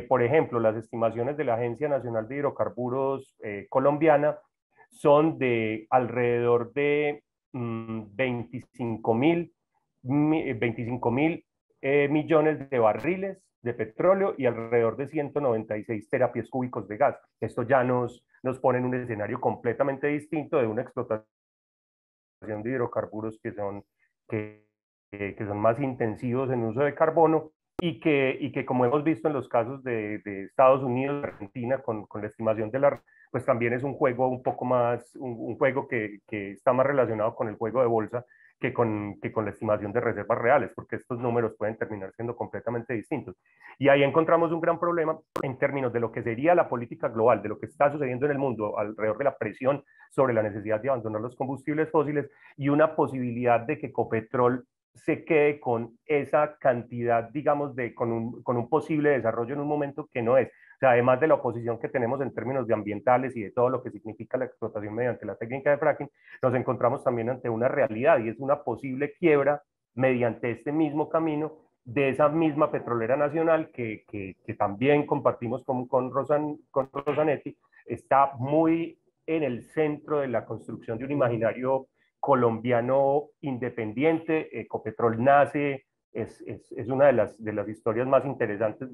Por ejemplo, las estimaciones de la Agencia Nacional de Hidrocarburos colombiana son de alrededor de 25.000 millones de barriles de petróleo y alrededor de 196 terapias cúbicos de gas. Esto ya nos pone en un escenario completamente distinto de una explotación de hidrocarburos que son más intensivos en uso de carbono, y que como hemos visto en los casos de Estados Unidos, Argentina, con la estimación de pues también es un juego un poco más, un juego que está más relacionado con el juego de bolsa que con la estimación de reservas reales, porque estos números pueden terminar siendo completamente distintos. Y ahí encontramos un gran problema en términos de lo que sería la política global, de lo que está sucediendo en el mundo alrededor de la presión sobre la necesidad de abandonar los combustibles fósiles, y una posibilidad de que Ecopetrol se quede con esa cantidad, digamos, con un posible desarrollo en un momento que no es. O sea, además de la oposición que tenemos en términos de ambientales y de todo lo que significa la explotación mediante la técnica de fracking, nos encontramos también ante una realidad, y es una posible quiebra mediante este mismo camino de esa misma petrolera nacional que también compartimos con Rosanetti. Está muy en el centro de la construcción de un imaginario colombiano independiente. Ecopetrol nace, es una de las historias más interesantes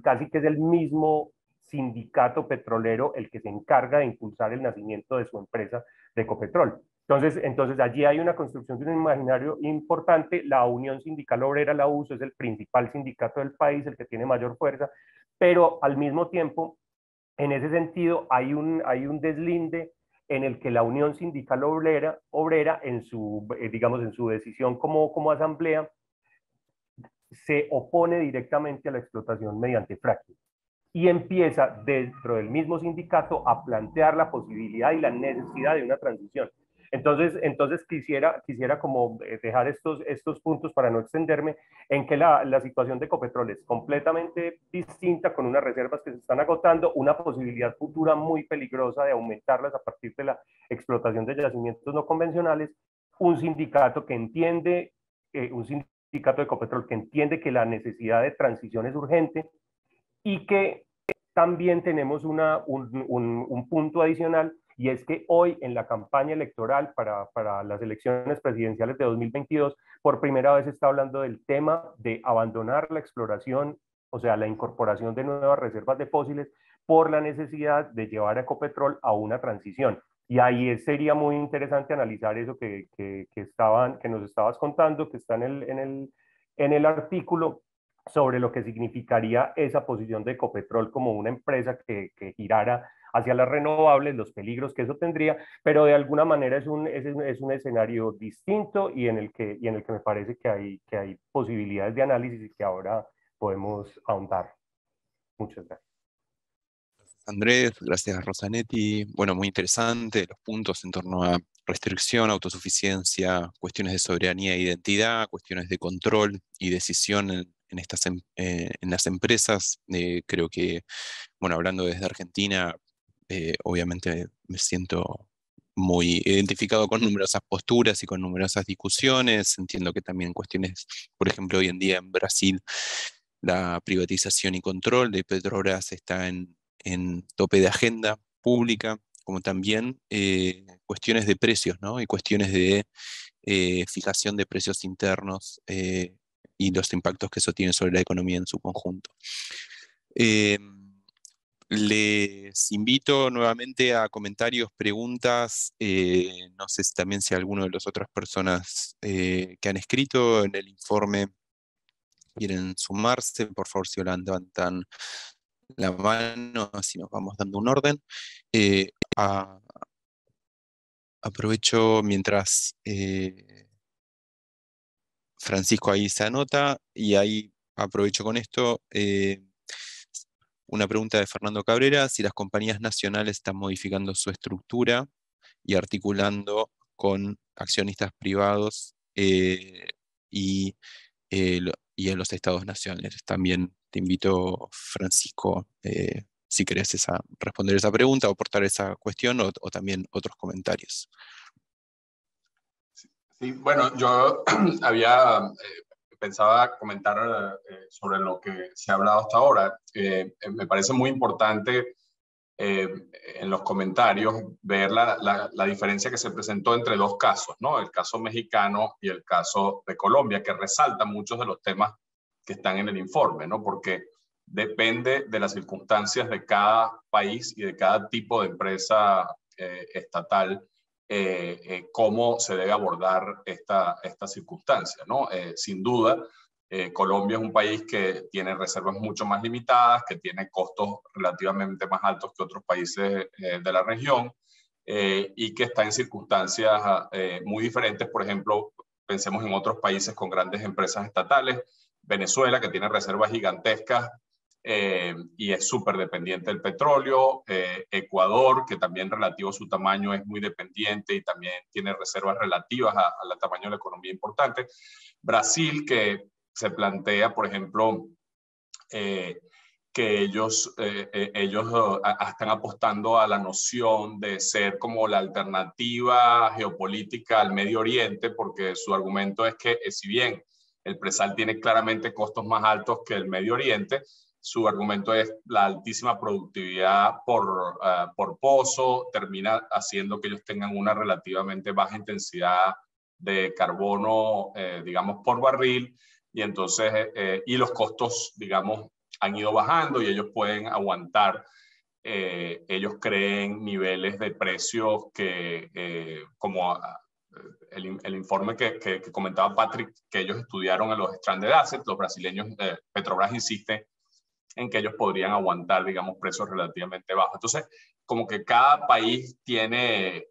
casi que es el mismo sindicato petrolero el que se encarga de impulsar el nacimiento de su empresa de Ecopetrol. Entonces allí hay una construcción de un imaginario importante. La Unión Sindical Obrera, la USO, es el principal sindicato del país, el que tiene mayor fuerza, pero al mismo tiempo, en ese sentido, hay un deslinde en el que la Unión Sindical Obrera en su decisión como asamblea, se opone directamente a la explotación mediante fracking, y empieza dentro del mismo sindicato a plantear la posibilidad y la necesidad de una transición. Entonces quisiera como dejar estos puntos para no extenderme, en que la situación de Ecopetrol es completamente distinta, con unas reservas que se están agotando, una posibilidad futura muy peligrosa de aumentarlas a partir de la explotación de yacimientos no convencionales, un sindicato que entiende, un sindicato de Ecopetrol que entiende que la necesidad de transición es urgente, y que también tenemos un punto adicional, y es que hoy en la campaña electoral para las elecciones presidenciales de 2022, por primera vez se está hablando del tema de abandonar la exploración, o sea, la incorporación de nuevas reservas de fósiles, por la necesidad de llevar a Ecopetrol a una transición. Y ahí sería muy interesante analizar eso que nos estabas contando, que está en el artículo, sobre lo que significaría esa posición de Ecopetrol como una empresa que girara hacia las renovables, los peligros que eso tendría, pero de alguna manera es un escenario distinto y en el que me parece que hay posibilidades de análisis y que ahora podemos ahondar. Muchas gracias. Andrés, gracias Rosanetti. Bueno, muy interesante los puntos en torno a restricción, autosuficiencia, cuestiones de soberanía e identidad, cuestiones de control y decisión en las empresas. Creo que, bueno, hablando desde Argentina, obviamente me siento muy identificado con numerosas posturas y con numerosas discusiones. Entiendo que también cuestiones, por ejemplo, hoy en día en Brasil, la privatización y control de Petrobras está en tope de agenda pública, como también cuestiones de precios, ¿no? Y cuestiones de fijación de precios internos y los impactos que eso tiene sobre la economía en su conjunto. Les invito nuevamente a comentarios, preguntas. No sé también si alguno de las otras personas que han escrito en el informe quieren sumarse. Por favor, si levantan la mano, así nos vamos dando un orden. Aprovecho mientras Francisco ahí se anota, y ahí aprovecho con esto. Una pregunta de Fernando Cabrera: si las compañías nacionales están modificando su estructura y articulando con accionistas privados y en los estados nacionales. También te invito, Francisco, si querés responder esa pregunta o aportar esa cuestión, o también otros comentarios. Sí, bueno, yo pensaba comentar sobre lo que se ha hablado hasta ahora. Me parece muy importante en los comentarios ver la diferencia que se presentó entre dos casos, ¿no? El caso mexicano y el caso de Colombia, que resaltan muchos de los temas que están en el informe, ¿no? Porque depende de las circunstancias de cada país y de cada tipo de empresa estatal cómo se debe abordar esta circunstancia, ¿no? Sin duda, Colombia es un país que tiene reservas mucho más limitadas, que tiene costos relativamente más altos que otros países de la región y que está en circunstancias muy diferentes. Por ejemplo, pensemos en otros países con grandes empresas estatales. Venezuela, que tiene reservas gigantescas y es súper dependiente del petróleo. Ecuador, que también relativo a su tamaño es muy dependiente y también tiene reservas relativas al tamaño de la economía importante. Brasil, que se plantea, por ejemplo, que ellos están apostando a la noción de ser como la alternativa geopolítica al Medio Oriente, porque su argumento es que si bien el presal tiene claramente costos más altos que el Medio Oriente, su argumento es la altísima productividad por pozo, termina haciendo que ellos tengan una relativamente baja intensidad de carbono, digamos, por barril, y entonces, y los costos, digamos, han ido bajando y ellos pueden aguantar, ellos creen niveles de precios que, como el informe que comentaba Patrick, que ellos estudiaron en los stranded assets, los brasileños, Petrobras insiste en que ellos podrían aguantar, digamos, precios relativamente bajos. Entonces, como que cada país tiene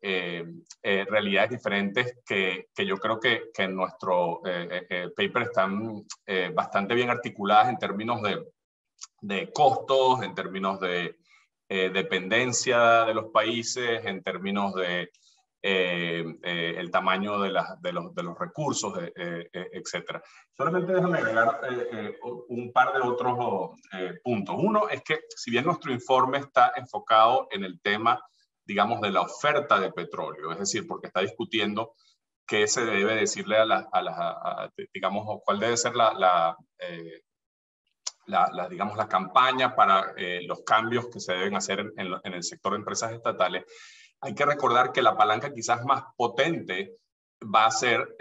realidades diferentes que yo creo que en nuestro paper están bastante bien articuladas en términos de costos, en términos de dependencia de los países, en términos de el tamaño de los recursos, etc. Solamente déjame agregar un par de otros puntos. Uno es que si bien nuestro informe está enfocado en el tema, digamos, de la oferta de petróleo, es decir, porque está discutiendo qué se debe decirle digamos, cuál debe ser digamos, la campaña para los cambios que se deben hacer en el sector de empresas estatales. hay que recordar que la palanca quizás más potente va a ser,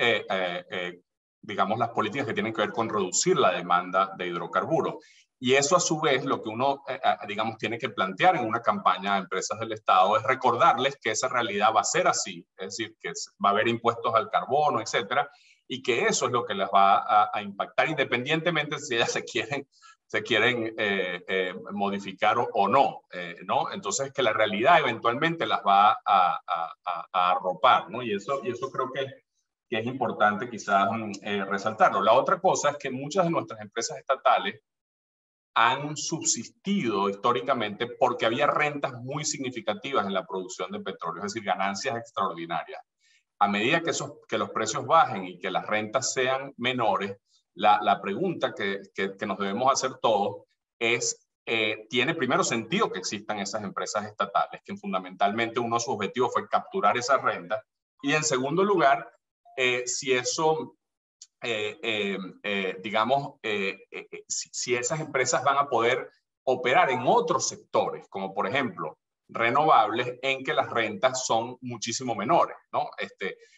digamos, las políticas que tienen que ver con reducir la demanda de hidrocarburos. Y eso a su vez lo que uno, digamos, tiene que plantear en una campaña de empresas del Estado es recordarles que esa realidad va a ser así, es decir, que va a haber impuestos al carbono, etcétera, y que eso es lo que les va a impactar independientemente si ellas se quieren modificar o no, ¿no? Entonces que la realidad eventualmente las va a arropar, ¿no? Y eso creo que es importante quizás resaltarlo. La otra cosa es que muchas de nuestras empresas estatales han subsistido históricamente porque había rentas muy significativas en la producción de petróleo, es decir, ganancias extraordinarias. A medida que los precios bajen y que las rentas sean menores, la pregunta que nos debemos hacer todos es, ¿tiene primero sentido que existan esas empresas estatales? Que fundamentalmente uno de sus objetivos fue capturar esas rentas. Y en segundo lugar, si eso... digamos, si esas empresas van a poder operar en otros sectores, como por ejemplo renovables, en que las rentas son muchísimo menores, ¿no?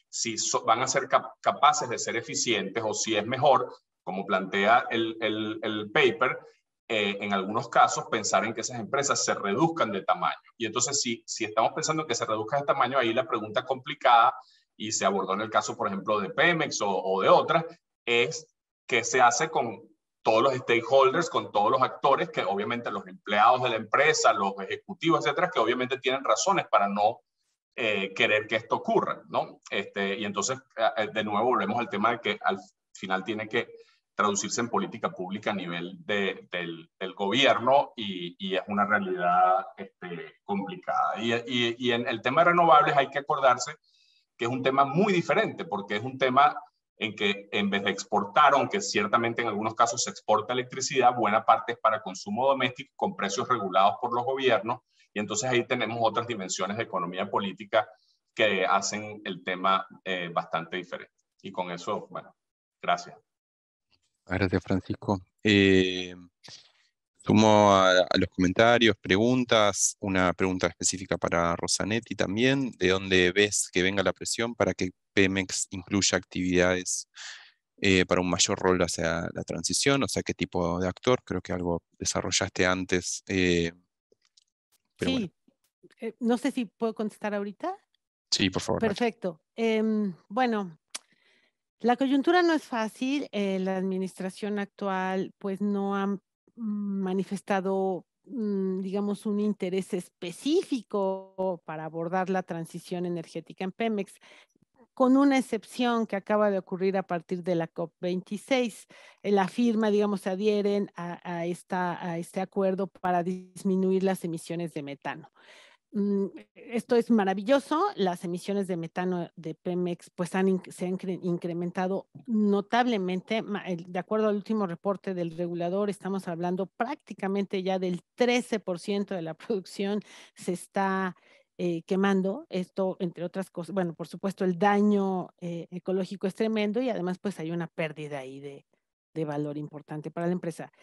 Si van a ser capaces de ser eficientes o si es mejor, como plantea el paper, en algunos casos pensar en que esas empresas se reduzcan de tamaño. Y entonces si estamos pensando en que se reduzcan de tamaño, ahí la pregunta complicada, y se abordó en el caso, por ejemplo, de Pemex o de otras, es qué se hace con todos los stakeholders, con todos los actores, que obviamente los empleados de la empresa, los ejecutivos, etcétera, que obviamente tienen razones para no querer que esto ocurra, ¿no? Y entonces, de nuevo, volvemos al tema de que al final tiene que traducirse en política pública a nivel del gobierno y es una realidad complicada. Y en el tema de renovables hay que acordarse que es un tema muy diferente, porque es un tema en que en vez de exportar, aunque ciertamente en algunos casos se exporta electricidad, buena parte es para consumo doméstico con precios regulados por los gobiernos, y entonces ahí tenemos otras dimensiones de economía política que hacen el tema bastante diferente. Y con eso, bueno, gracias. Gracias, Francisco. Sumo a los comentarios, preguntas, una pregunta específica para Rosanetti también, ¿de dónde ves que venga la presión para que Pemex incluya actividades para un mayor rol hacia la transición? O sea, ¿qué tipo de actor? Creo que algo desarrollaste antes, pero bueno. Sí, no sé si puedo contestar ahorita. Sí, por favor. Perfecto. Bueno, la coyuntura no es fácil. La administración actual pues no ha manifestado, digamos, un interés específico para abordar la transición energética en Pemex, con una excepción que acaba de ocurrir a partir de la COP26. La firma, digamos, se adhieren a este acuerdo para disminuir las emisiones de metano. Esto es maravilloso. Las emisiones de metano de Pemex pues se han incrementado notablemente. De acuerdo al último reporte del regulador, estamos hablando prácticamente ya del 13% de la producción se está quemando. Esto, entre otras cosas, bueno, por supuesto, el daño ecológico es tremendo y además pues hay una pérdida ahí de valor importante para la empresa.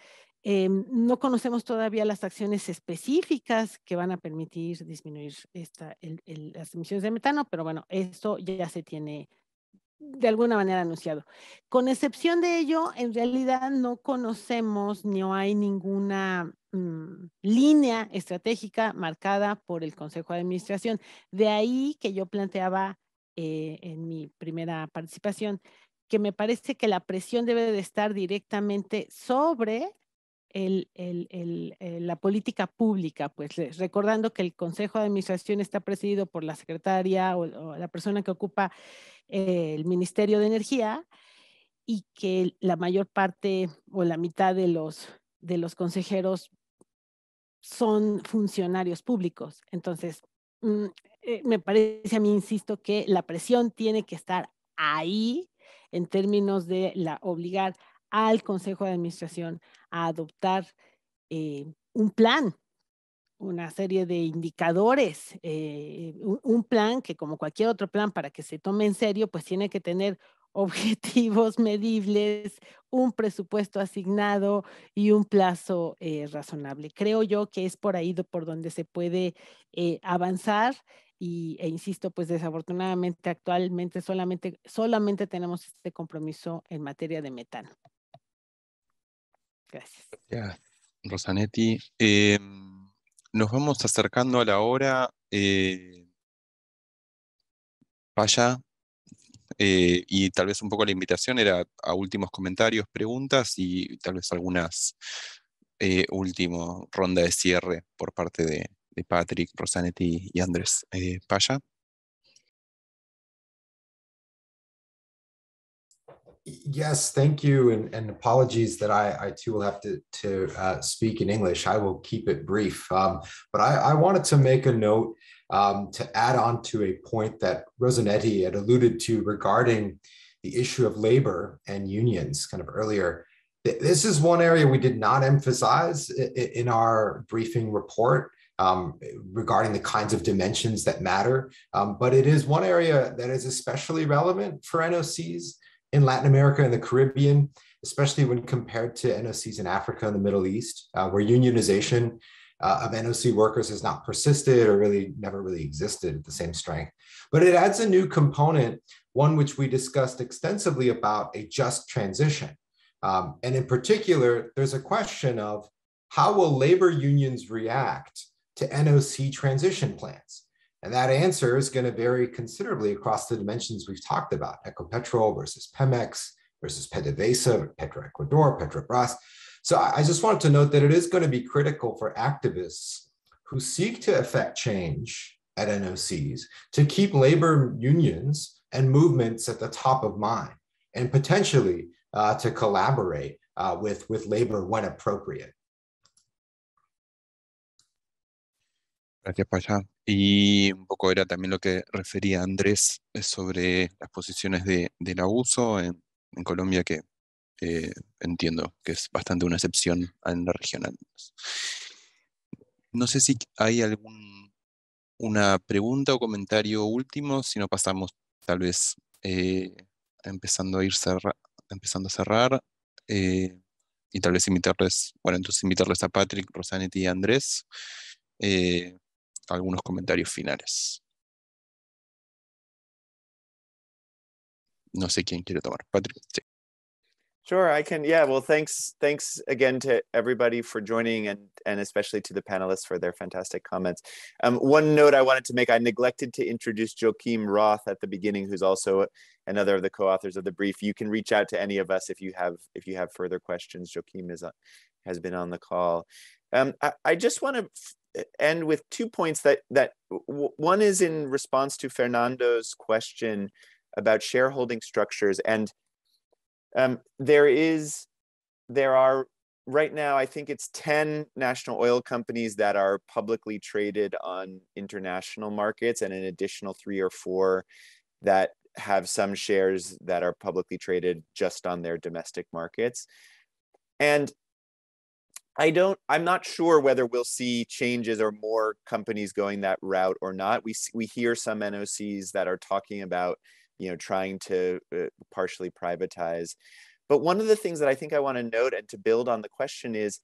No conocemos todavía las acciones específicas que van a permitir disminuir las emisiones de metano, pero bueno, esto ya se tiene de alguna manera anunciado. Con excepción de ello, en realidad no conocemos ni hay ninguna línea estratégica marcada por el Consejo de Administración. De ahí que yo planteaba en mi primera participación que me parece que la presión debe de estar directamente sobre la política pública, pues recordando que el Consejo de Administración está presidido por la secretaria o la persona que ocupa el Ministerio de Energía y que la mayor parte o la mitad de los consejeros son funcionarios públicos. Entonces, me parece a mí, insisto, que la presión tiene que estar ahí en términos de obligar al Consejo de Administración a adoptar un plan, una serie de indicadores, un plan que como cualquier otro plan para que se tome en serio, pues tiene que tener objetivos medibles, un presupuesto asignado y un plazo razonable. Creo yo que es por ahí por donde se puede avanzar e insisto, pues desafortunadamente actualmente solamente tenemos este compromiso en materia de metano. Gracias. Gracias, Rosanetti. Nos vamos acercando a la hora. Paya, y tal vez un poco la invitación era a últimos comentarios, preguntas y tal vez algunas última ronda de cierre por parte de Patrick, Rosanetti y Andrés. Paya. Yes, thank you, and apologies that I too will have to speak in English. I will keep it brief, but I wanted to make a note to add on to a point that Rosanetti had alluded to regarding the issue of labor and unions kind of earlier. This is one area we did not emphasize in our briefing report regarding the kinds of dimensions that matter, but it is one area that is especially relevant for NOCs in Latin America and the Caribbean, especially when compared to NOCs in Africa and the Middle East, where unionization of NOC workers has not persisted or really never really existed at the same strength. But it adds a new component, one which we discussed extensively about a just transition. And in particular, there's a question of how will labor unions react to NOC transition plans? And that answer is going to vary considerably across the dimensions we've talked about: Ecopetrol versus Pemex versus PDVSA, Petroecuador, Petrobras. So I just wanted to note that it is going to be critical for activists who seek to effect change at NOCs to keep labor unions and movements at the top of mind, and potentially to collaborate with labor when appropriate. Gracias, Paya. Y un poco era también lo que refería Andrés sobre las posiciones del abuso en Colombia, que entiendo que es bastante una excepción en la región. No sé si hay una pregunta o comentario último, si no pasamos tal vez empezando a cerrar, y tal vez invitarles a Patrick, Rosanetti y Andrés algunos comentarios finales. No sé quién quiere tomar. Patrick. Sí. Sure, I can. Yeah, well, thanks again to everybody for joining, and especially to the panelists for their fantastic comments. One note I wanted to make: I neglected to introduce Joachim Roth at the beginning, who's also another of the co-authors of the brief. You can reach out to any of us if you have further questions. Joachim has been on the call. I just want to end with 2 points that one is in response to Fernando's question about shareholding structures. And there are right now, I think it's 10 national oil companies that are publicly traded on international markets, and an additional 3 or 4 that have some shares that are publicly traded just on their domestic markets. And I'm not sure whether we'll see changes or more companies going that route or not. We hear some NOCs that are talking about, trying to partially privatize. But one of the things that I think I want to note, and to build on the question, is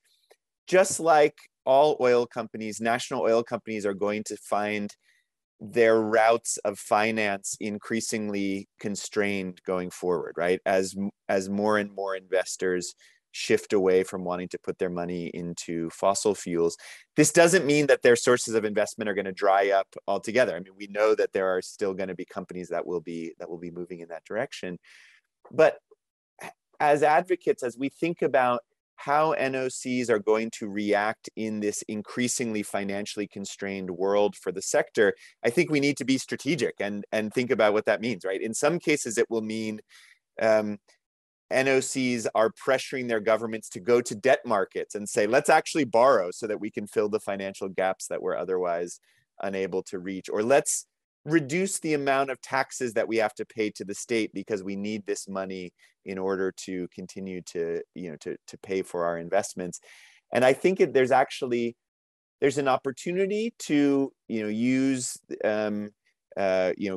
just like all oil companies, national oil companies are going to find their routes of finance increasingly constrained going forward, right? As more and more investors shift away from wanting to put their money into fossil fuels. This doesn't mean that their sources of investment are going to dry up altogether. I mean, we know that there are still going to be companies that will be moving in that direction. But as advocates, as we think about how NOCs are going to react in this increasingly financially constrained world for the sector, I think we need to be strategic and think about what that means, right? In some cases, it will mean NOCs are pressuring their governments to go to debt markets and say, let's actually borrow so that we can fill the financial gaps that we're otherwise unable to reach, or let's reduce the amount of taxes that we have to pay to the state because we need this money in order to continue to pay for our investments. And I think there's an opportunity to use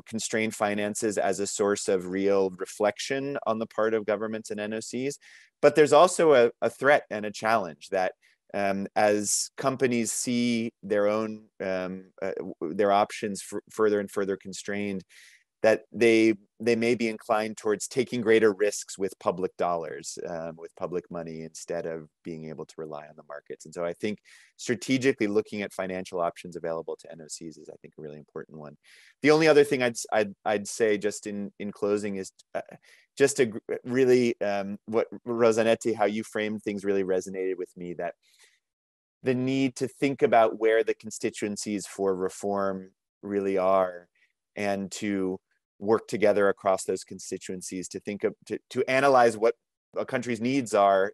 constrained finances as a source of real reflection on the part of governments and NOCs. But there's also a threat and a challenge that as companies see their own their options further and further constrained, that they may be inclined towards taking greater risks with public dollars, with public money, instead of being able to rely on the markets. And so I think strategically looking at financial options available to NOCs is, I think, a really important one. The only other thing I'd say just in closing is just to really, what Rosanetti, how you framed things really resonated with me, that the need to think about where the constituencies for reform really are, and to work together across those constituencies to think of, to analyze what a country's needs are,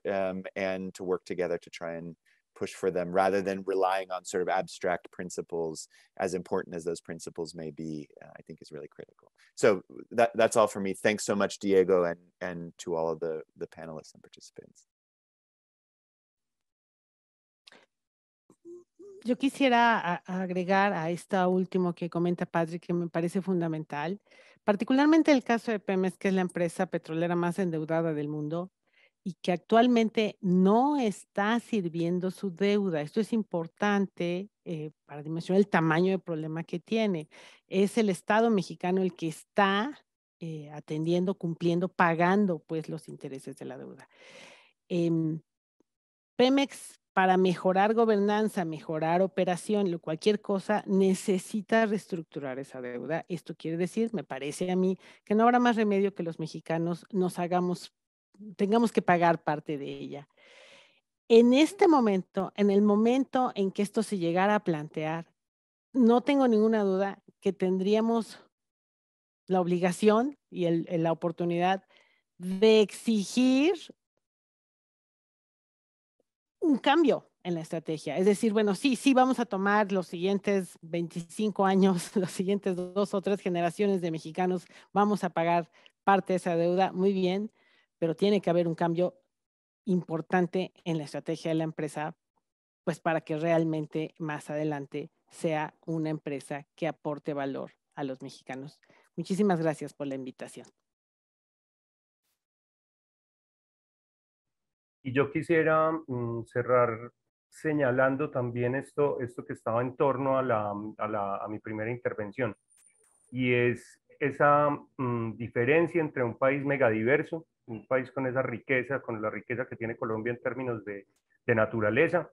and to work together to try and push for them, rather than relying on sort of abstract principles, as important as those principles may be, I think is really critical. So that's all for me. Thanks so much, Diego, and to all of the panelists and participants. Yo quisiera agregar a esto último que comenta Patrick, que me parece fundamental, particularmente el caso de Pemex, que es la empresa petrolera más endeudada del mundo y que actualmente no está sirviendo su deuda. Esto es importante para dimensionar el tamaño del problema que tiene. Es el Estado mexicano el que está atendiendo, cumpliendo, pagando pues los intereses de la deuda. Pemex, para mejorar gobernanza, mejorar operación, cualquier cosa, necesita reestructurar esa deuda. Esto quiere decir, me parece a mí, que no habrá más remedio que los mexicanos tengamos que pagar parte de ella. En este momento, en el momento en que esto se llegara a plantear, no tengo ninguna duda que tendríamos la obligación y la oportunidad de exigir un cambio en la estrategia. Es decir, bueno, sí, vamos a tomar los siguientes 25 años, las siguientes 2 o 3 generaciones de mexicanos, vamos a pagar parte de esa deuda, muy bien, pero tiene que haber un cambio importante en la estrategia de la empresa, pues para que realmente más adelante sea una empresa que aporte valor a los mexicanos. Muchísimas gracias por la invitación. Y yo quisiera cerrar señalando también esto que estaba en torno a mi primera intervención, y es esa diferencia entre un país megadiverso, un país con esa riqueza, con la riqueza que tiene Colombia en términos de naturaleza,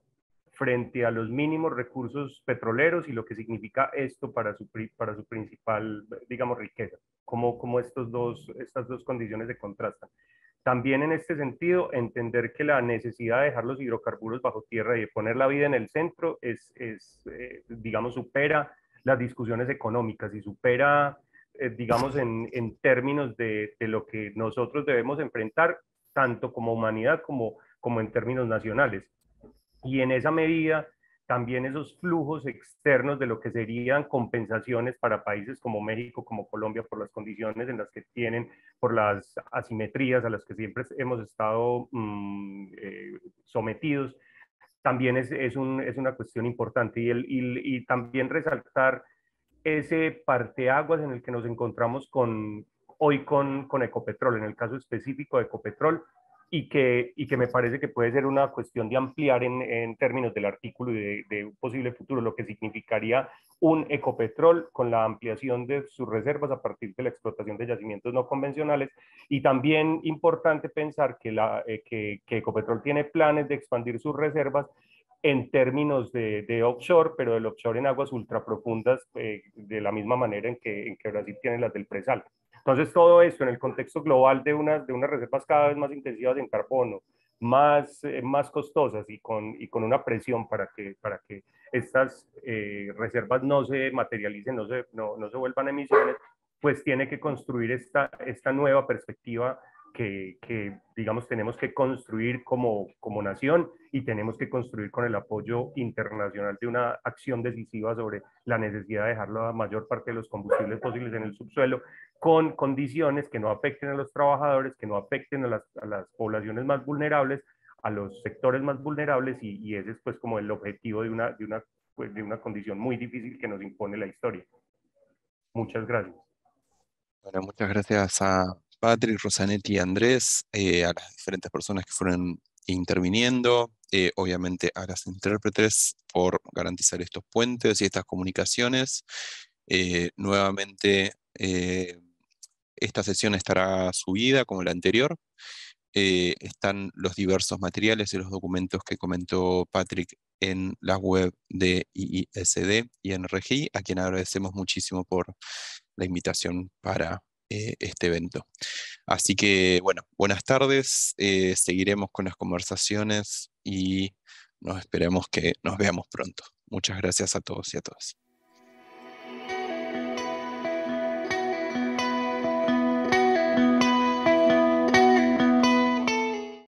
frente a los mínimos recursos petroleros y lo que significa esto para su principal, digamos, riqueza, cómo estas dos condiciones se contrastan. También en este sentido, entender que la necesidad de dejar los hidrocarburos bajo tierra y de poner la vida en el centro digamos, supera las discusiones económicas y supera, digamos, en términos de lo que nosotros debemos enfrentar, tanto como humanidad como en términos nacionales. Y en esa medida, también esos flujos externos de lo que serían compensaciones para países como México, como Colombia, por las condiciones en las que tienen, por las asimetrías a las que siempre hemos estado sometidos, también es una cuestión importante. Y también resaltar ese parteaguas en el que nos encontramos hoy con Ecopetrol, en el caso específico de Ecopetrol, y que me parece que puede ser una cuestión de ampliar en términos del artículo y de un posible futuro, lo que significaría un Ecopetrol con la ampliación de sus reservas a partir de la explotación de yacimientos no convencionales. Y también importante pensar que Ecopetrol tiene planes de expandir sus reservas en términos de offshore, pero del offshore en aguas ultraprofundas, de la misma manera en que Brasil tiene las del presal. Entonces, todo esto en el contexto global de unas reservas cada vez más intensivas en carbono, más costosas y con una presión para que estas reservas no se materialicen, no se vuelvan emisiones, pues tiene que construir esta nueva perspectiva que digamos, tenemos que construir como nación, y tenemos que construir con el apoyo internacional de una acción decisiva sobre la necesidad de dejar la mayor parte de los combustibles fósiles en el subsuelo, con condiciones que no afecten a los trabajadores, que no afecten a las poblaciones más vulnerables, a los sectores más vulnerables, y ese es pues como el objetivo de una condición muy difícil que nos impone la historia. Muchas gracias. Bueno, muchas gracias a Patrick, Rosanetti y Andrés, a las diferentes personas que fueron interviniendo, obviamente a las intérpretes por garantizar estos puentes y estas comunicaciones. Nuevamente, esta sesión estará subida como la anterior. Están los diversos materiales y los documentos que comentó Patrick en la web de IISD y en RGI, a quien agradecemos muchísimo por la invitación para este evento. Así que, bueno, buenas tardes, seguiremos con las conversaciones y esperemos que nos veamos pronto. Muchas gracias a todos y a todas.